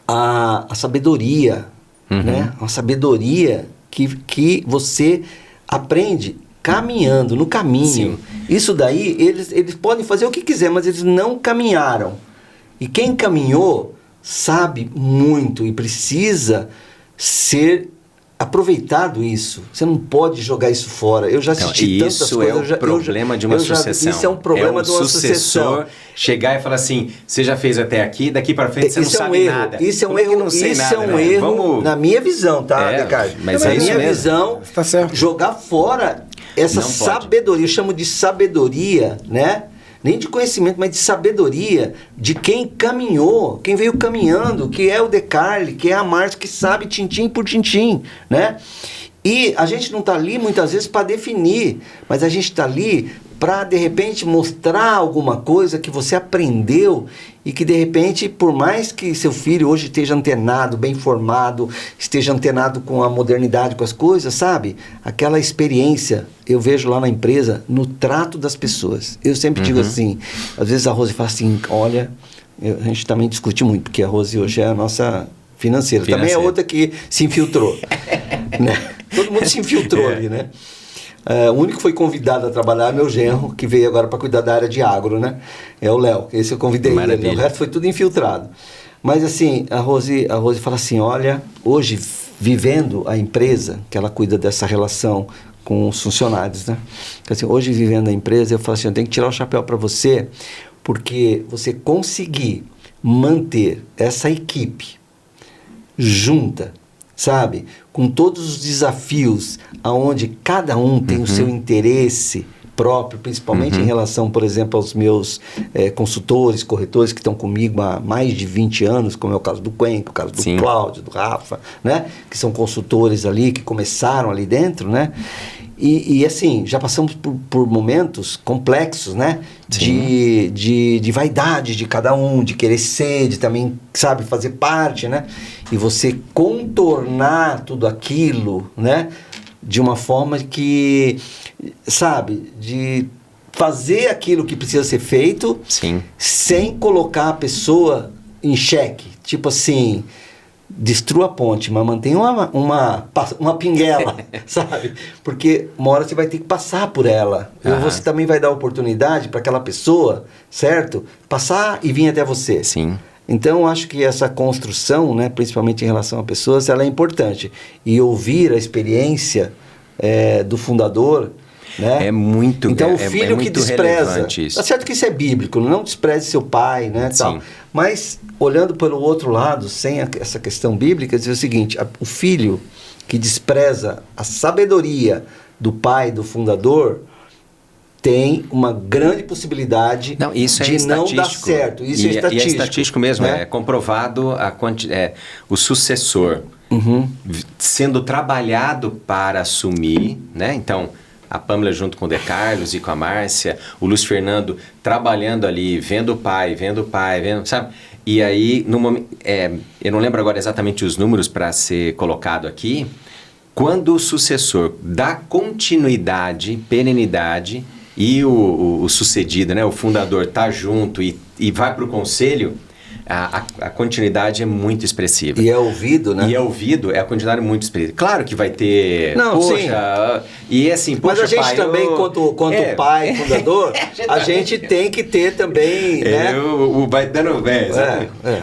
a sabedoria, né? Uma sabedoria que você aprende caminhando, no caminho. Sim. Isso daí, eles podem fazer o que quiser, mas eles não caminharam. E quem caminhou sabe muito e precisa ser aproveitado isso. Você não pode jogar isso fora. Eu já assisti tantas coisas. Isso é o problema de uma sucessão. Isso é um problema de uma sucessão. Chegar e falar assim, você já fez até aqui, daqui para frente você não sabe nada. Isso é um erro. Isso é um erro na minha visão, tá, Decarli? Mas na é minha visão, tá certo. jogar fora essa sabedoria, eu chamo de sabedoria, né? Nem de conhecimento, mas de sabedoria de quem caminhou, quem veio caminhando, que é o Decarli, que é a Márcia, que sabe tintim por tintim, né? E a gente não está ali muitas vezes para definir, mas a gente está ali para, de repente, mostrar alguma coisa que você aprendeu e que, de repente, por mais que seu filho hoje esteja antenado, bem formado, esteja antenado com a modernidade, com as coisas, sabe? Aquela experiência, eu vejo lá na empresa, no trato das pessoas. Eu sempre digo assim, às vezes a Rose fala assim, olha, a gente também discute muito, porque a Rose hoje é a nossa financeira. Também é outra que se infiltrou. Né? Todo mundo se infiltrou ali, né? O único que foi convidado a trabalhar é meu genro, que veio agora para cuidar da área de agro, né? É o Léo, esse eu convidei ele. O resto foi tudo infiltrado. Mas assim, a Rose fala assim, olha, hoje, vivendo a empresa, que ela cuida dessa relação com os funcionários, né? Então, assim, hoje, vivendo a empresa, eu falo assim, eu tenho que tirar o chapéu para você, porque você conseguir manter essa equipe junta, sabe? Com todos os desafios, aonde cada um tem o seu interesse próprio, principalmente em relação, por exemplo, aos meus consultores, corretores que estão comigo há mais de 20 anos, como é o caso do Cuenca, o caso do Cláudio, do Rafa, né? Que são consultores ali, que começaram ali dentro, né? E assim, já passamos por momentos complexos, né? De vaidade de cada um, de querer ser, de também, sabe, fazer parte, né? E você contornar tudo aquilo, né? De uma forma que, sabe, de fazer aquilo que precisa ser feito sem colocar a pessoa em xeque. Tipo assim, destrua a ponte, mas mantenha uma pinguela, sabe? Porque uma hora você vai ter que passar por ela. Ou você também vai dar oportunidade para aquela pessoa, certo? Passar e vir até você. Sim. Então, eu acho que essa construção, né, principalmente em relação a pessoas, ela é importante. E ouvir a experiência do fundador, né? É muito Então, o filho que despreza... Tá certo que isso é bíblico, não despreze seu pai, né? Tal. Mas, olhando pelo outro lado, sem essa questão bíblica, dizer o seguinte, o filho que despreza a sabedoria do pai, do fundador, tem uma grande possibilidade de não dar certo. Isso é estatístico. E é estatístico mesmo, né? É comprovado o sucessor sendo trabalhado para assumir, né? Então, a Pâmela junto com o De Carlos e com a Márcia, o Luiz Fernando trabalhando ali, vendo o pai, sabe? E aí, no momento, eu não lembro agora exatamente os números para ser colocado aqui, quando o sucessor dá continuidade, perenidade, e o sucedido, né, o fundador está junto e vai para o conselho, a continuidade é muito expressiva. E é ouvido, né? E é ouvido, a continuidade muito expressiva. Claro que vai ter... Não, sim. E assim, mas a gente pai, também, quanto pai, fundador, a gente tem que ter também, né? Vai dando...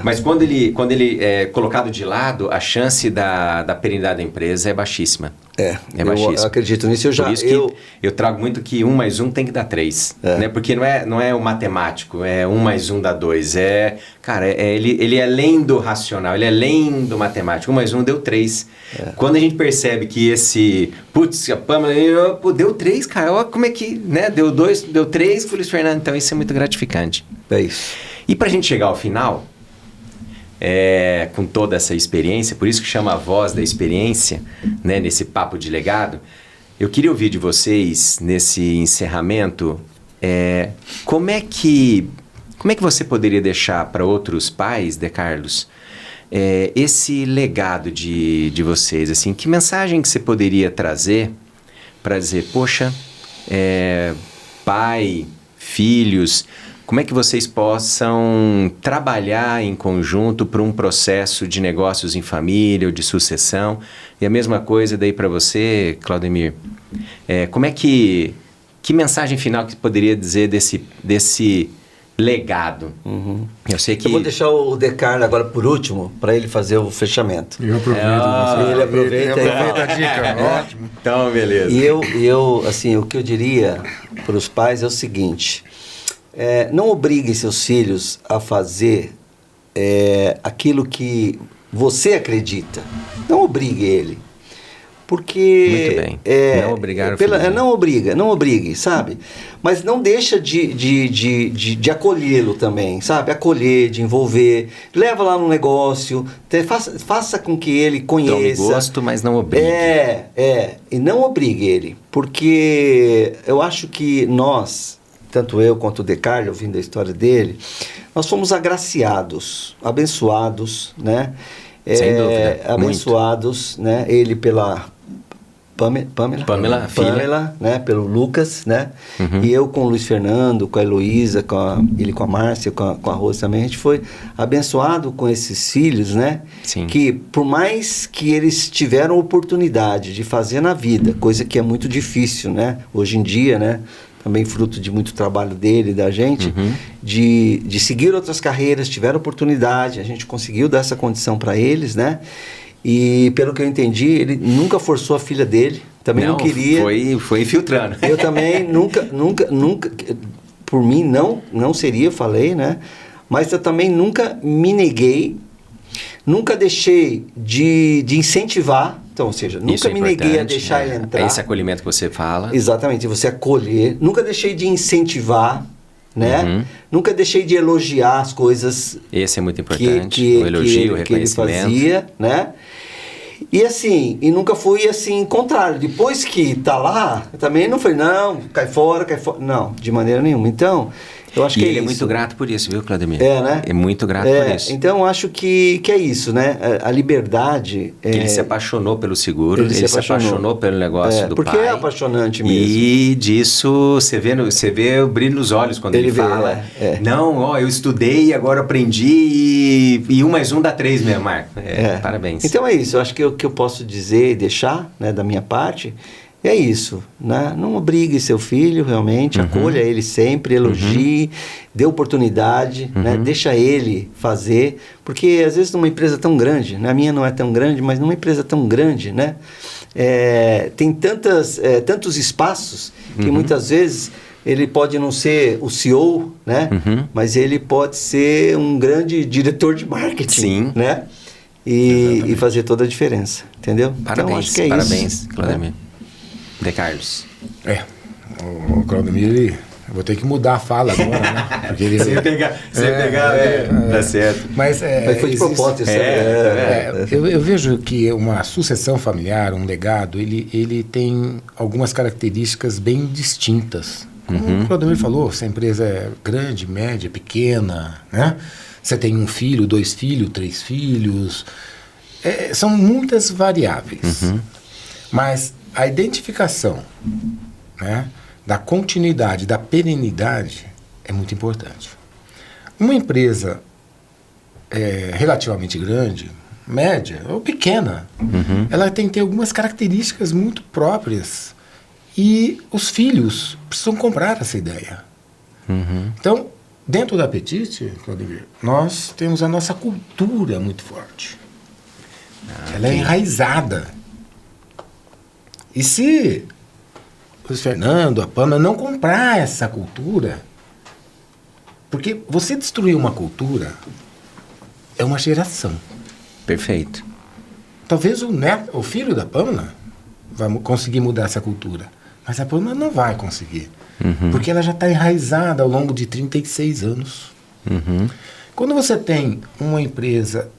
Mas quando ele é colocado de lado, a chance da perenidade da empresa é baixíssima. Eu acredito nisso. Por isso que eu trago muito que 1 mais 1 tem que dar 3. Né? Porque não é o matemático, 1 mais 1 dá 2. Cara, ele é além do racional, ele é além do matemático. 1 mais 1 deu 3. Quando a gente percebe que esse... Putz, a Pâmela... Pô, deu 3, cara. Olha como é que... né? Deu 2, deu 3 pro Luiz Fernando. Então, isso é muito gratificante. É isso. E pra gente chegar ao final, com toda essa experiência, por isso que chama a voz da experiência, né? Nesse papo de legado, eu queria ouvir de vocês, nesse encerramento, como é que você poderia deixar para outros pais, De Carlos, esse legado de vocês? Assim, que mensagem que você poderia trazer para dizer, poxa, pai, filhos, como é que vocês possam trabalhar em conjunto para um processo de negócios em família ou de sucessão? E a mesma coisa daí para você, Claudemir. Como é que mensagem final que você poderia dizer desse legado? Eu sei que... Eu vou deixar o De Carlo agora por último, para ele fazer o fechamento. Eu aproveito. Ele aproveita a dica, ótimo. Então, beleza. E eu, assim, o que eu diria para os pais é o seguinte: não obrigue seus filhos a fazer aquilo que você acredita. Não obrigue ele. Porque... Muito bem. Não obrigar o filho. Não obrigue, sabe? Mas não deixa de acolhê-lo também, sabe? Acolher, de envolver. Leva lá no negócio. Faça com que ele conheça. Tome gosto, mas não obrigue. E não obrigue ele. Porque eu acho que nós, tanto eu quanto o De Carlo, ouvindo a história dele, nós fomos agraciados, abençoados, né? Sem dúvida. Abençoados, né? Ele pela Pamela, filha. Né? Pelo Lucas, né? E eu com o Luiz Fernando, com a Heloísa, ele com a Márcia, com a Rose também. A gente foi abençoado com esses filhos, né? Sim. Que por mais que eles tiveram oportunidade de fazer na vida, coisa que é muito difícil, né? Hoje em dia, né? Também fruto de muito trabalho dele e da gente, de seguir outras carreiras, tiveram oportunidade, a gente conseguiu dar essa condição para eles, né? E pelo que eu entendi, ele nunca forçou a filha dele, também não queria. Foi infiltrando. Eu também nunca, por mim não seria, falei, né? Mas eu também nunca me neguei, nunca deixei de incentivar. Então, ou seja, nunca me neguei a deixar ele entrar. É esse acolhimento que você fala. Exatamente, você acolher. Nunca deixei de incentivar, né? Nunca deixei de elogiar as coisas. Esse é muito importante, o elogio, o reconhecimento. Que ele fazia, né? E assim, nunca fui assim, contrário. Depois que tá lá, eu também não falei, não, cai fora. Não, de maneira nenhuma. Então, eu acho que ele é muito grato por isso, viu, Claudemir? Né? É muito grato por isso. Então, eu acho que é isso, né? A liberdade... Ele se apaixonou pelo seguro, ele se apaixonou pelo negócio do pai. Porque é apaixonante mesmo. E disso, você vê o brilho nos olhos quando ele fala. Não, eu estudei, agora aprendi e 1 mais 1 dá 3 mesmo, Marco. Parabéns. Então é isso, eu acho que o que eu posso dizer e deixar, né, da minha parte... É isso, né? Não obrigue seu filho, realmente, acolha ele sempre, elogie, dê oportunidade, né? Deixa ele fazer, porque às vezes numa empresa tão grande, né? A minha não é tão grande, mas numa empresa tão grande, né? Tem tantos espaços que muitas vezes ele pode não ser o CEO, né? Mas ele pode ser um grande diretor de marketing, sim, né? E fazer toda a diferença, entendeu? Parabéns, então, acho que é parabéns, isso, Claudemir. De Carlos. O Claudemir, eu vou ter que mudar a fala agora, né? Porque ele... Você pegar, tá certo. Mas foi de propósito. Eu vejo que uma sucessão familiar, um legado, ele tem algumas características bem distintas. Como o Claudemir falou, se a empresa é grande, média, pequena, né? Você tem 1 filho, 2 filhos, 3 filhos. São muitas variáveis. Mas a identificação, né, da continuidade, da perenidade é muito importante. Uma empresa relativamente grande, média ou pequena, ela tem que ter algumas características muito próprias e os filhos precisam comprar essa ideia. Então, dentro da Petite, Claudemir, nós temos a nossa cultura muito forte. Ela é enraizada. E se o Luiz Fernando, a Pâmela não comprar essa cultura, porque você destruir uma cultura é uma geração. Perfeito. Talvez o filho da Pâmela vai conseguir mudar essa cultura. Mas a Pâmela não vai conseguir. Porque ela já está enraizada ao longo de 36 anos. Quando você tem uma empresa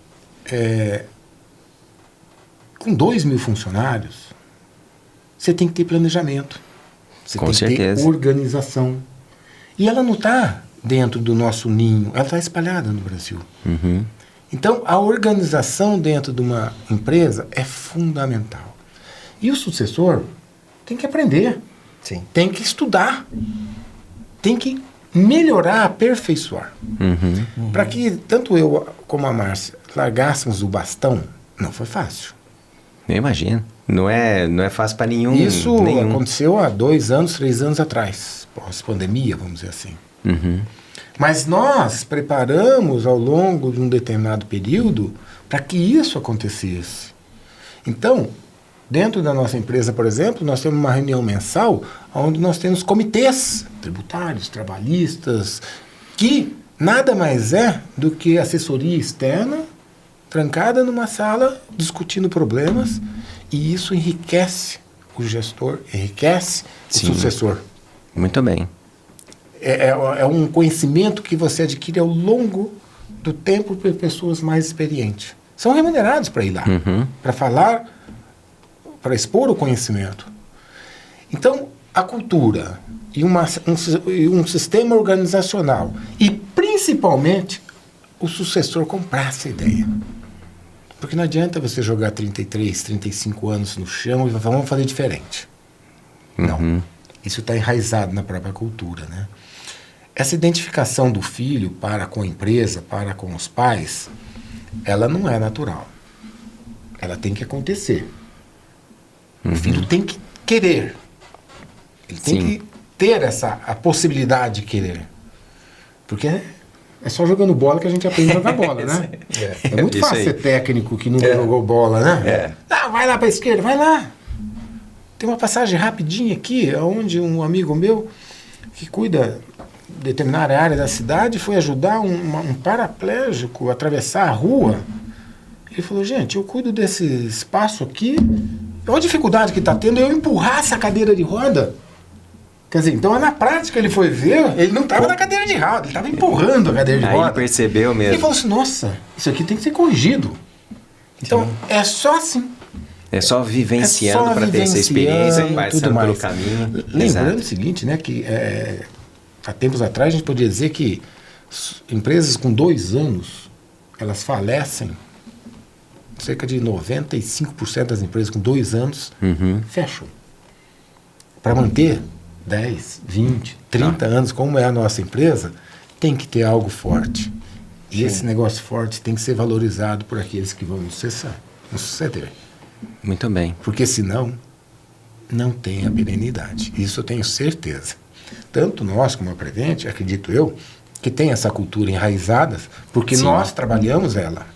com 2.000 funcionários, você tem que ter planejamento. Você tem que ter organização. E ela não está dentro do nosso ninho, ela está espalhada no Brasil. Então, a organização dentro de uma empresa é fundamental. E o sucessor tem que aprender, tem que estudar, tem que melhorar, aperfeiçoar. Para que tanto eu como a Márcia largássemos o bastão, não foi fácil. Eu imagino. Não é fácil para nenhum. Isso aconteceu há 2 anos, 3 anos atrás, pós-pandemia, vamos dizer assim. Mas nós preparamos ao longo de um determinado período para que isso acontecesse. Então, dentro da nossa empresa, por exemplo, nós temos uma reunião mensal onde nós temos comitês tributários, trabalhistas, que nada mais é do que assessoria externa, trancada numa sala, discutindo problemas, e isso enriquece o gestor, enriquece o sucessor. Muito bem. É um conhecimento que você adquire ao longo do tempo por pessoas mais experientes. São remunerados para ir lá, para falar, para expor o conhecimento. Então, a cultura e um sistema organizacional e, principalmente, o sucessor comprar essa ideia. Porque não adianta você jogar 33, 35 anos no chão e falar, vamos fazer diferente. Não. Isso está enraizado na própria cultura, né? Essa identificação do filho para com a empresa, para com os pais, ela não é natural. Ela tem que acontecer. O filho tem que querer. Ele tem que ter a possibilidade de querer. Porque é só jogando bola que a gente aprende a jogar bola, né? É muito fácil ser técnico que nunca jogou bola, né? Vai lá para a esquerda, vai lá. Tem uma passagem rapidinha aqui, onde um amigo meu que cuida de determinada área da cidade foi ajudar um paraplégico a atravessar a rua. Ele falou, gente, eu cuido desse espaço aqui, olha a dificuldade que está tendo eu empurrar essa cadeira de roda. Quer dizer, então na prática ele foi ver, ele não estava na cadeira de roda, ele estava empurrando a cadeira de roda. Aí ele percebeu mesmo. E falou assim, nossa, isso aqui tem que ser corrigido. Então, é só assim. É só vivenciando para ter essa experiência, passando pelo caminho. Lembrando o seguinte, né, que há tempos atrás a gente podia dizer que empresas com 2 anos, elas falecem. Cerca de 95% das empresas com 2 anos fecham. Para manter 10, 20, 30 anos, como é a nossa empresa, tem que ter algo forte. E esse negócio forte tem que ser valorizado por aqueles que vão nos suceder. Muito bem. Porque senão, não tem a perenidade. Isso eu tenho certeza. Tanto nós como a Prevent, acredito eu, que tem essa cultura enraizada, porque nós trabalhamos ela.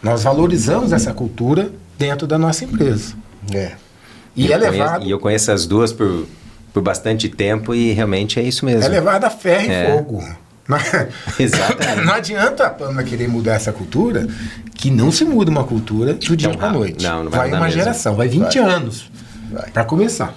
Nós valorizamos essa cultura dentro da nossa empresa. E eu conheço as duas por bastante tempo e realmente é isso mesmo. É levado a ferro e fogo. Exatamente. Não adianta a Pâmela querer mudar essa cultura, que não se muda uma cultura do dia para a noite. Não vai uma mesmo. Geração, vai 20 anos para começar.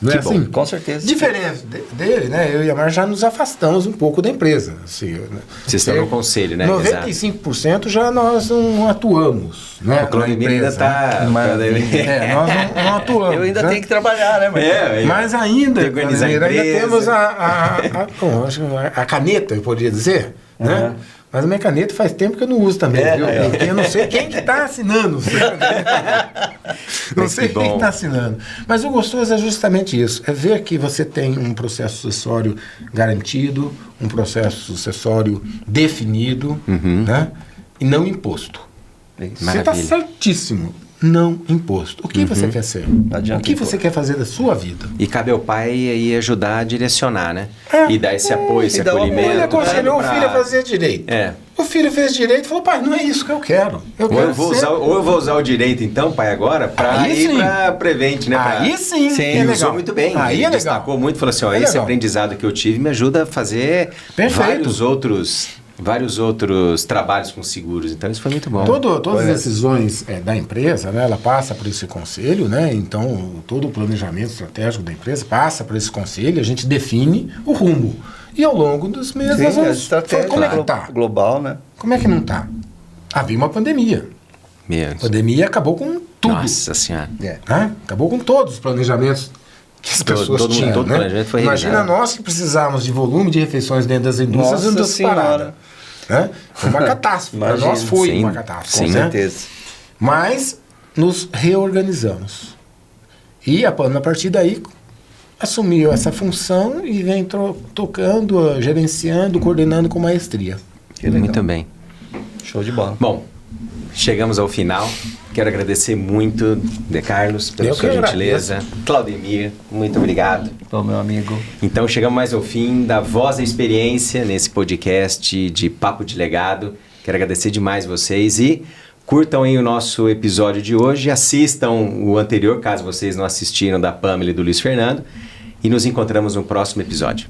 Não é assim? Com certeza. Diferente dele, né? Eu e a Mar já nos afastamos um pouco da empresa. Assim, vocês estão no conselho, né? 95% já nós não atuamos. Né? O Clone ainda está... nós não atuamos. Eu ainda tenho que trabalhar, né? Mas ainda temos a caneta, eu poderia dizer, né? Mas a minha caneta faz tempo que eu não uso também, viu? Porque eu não sei quem que está assinando. Não sei quem está assinando. Mas o gostoso é justamente isso. É ver que você tem um processo sucessório garantido, um processo sucessório definido, né? E não imposto. Você está certíssimo. Não imposto. O que você quer ser? O que você quer fazer da sua vida? E cabe ao pai aí ajudar a direcionar, né? E dar esse apoio, esse acolhimento. Ele aconselhou o filho a fazer direito. O filho fez direito e falou, pai, não é isso que eu quero. Ou eu vou usar o direito, então, pai, agora, para ir para Prevent, né? Aí sim. Ele usou muito bem. Aí ele destacou muito, falou assim, esse aprendizado que eu tive me ajuda a fazer vários outros vários outros trabalhos com seguros. Então isso foi muito bom. Todas as decisões da empresa, né, ela passa por esse conselho, né? Então todo o planejamento estratégico da empresa passa por esse conselho, a gente define o rumo. E ao longo dos meses nós vamos estratégia como é que tá? global, né? Como é que não tá? Havia uma pandemia. A pandemia acabou com tudo. Nossa Senhora. Né? Acabou com todos os planejamentos que as pessoas tinham. Todo né? planejamento foi Imagina realizado. nós que precisávamos de volume de refeições dentro das indústrias e das paradas. Né? Foi uma catástrofe. Para nós foi uma catástrofe. Com certeza. Mas nos reorganizamos. E a partir daí assumiu essa função e vem tocando, gerenciando, coordenando com maestria. Muito bem. Show de bola. Bom, chegamos ao final. Quero agradecer muito, De Carlos, pela sua gentileza. Claudemir, muito obrigado. Bom, meu amigo. Então chegamos mais ao fim da Voz da Experiência nesse podcast de Papo de Legado. Quero agradecer demais vocês e curtam aí o nosso episódio de hoje. Assistam o anterior, caso vocês não assistiram, da Pamela e do Luiz Fernando. E nos encontramos no próximo episódio.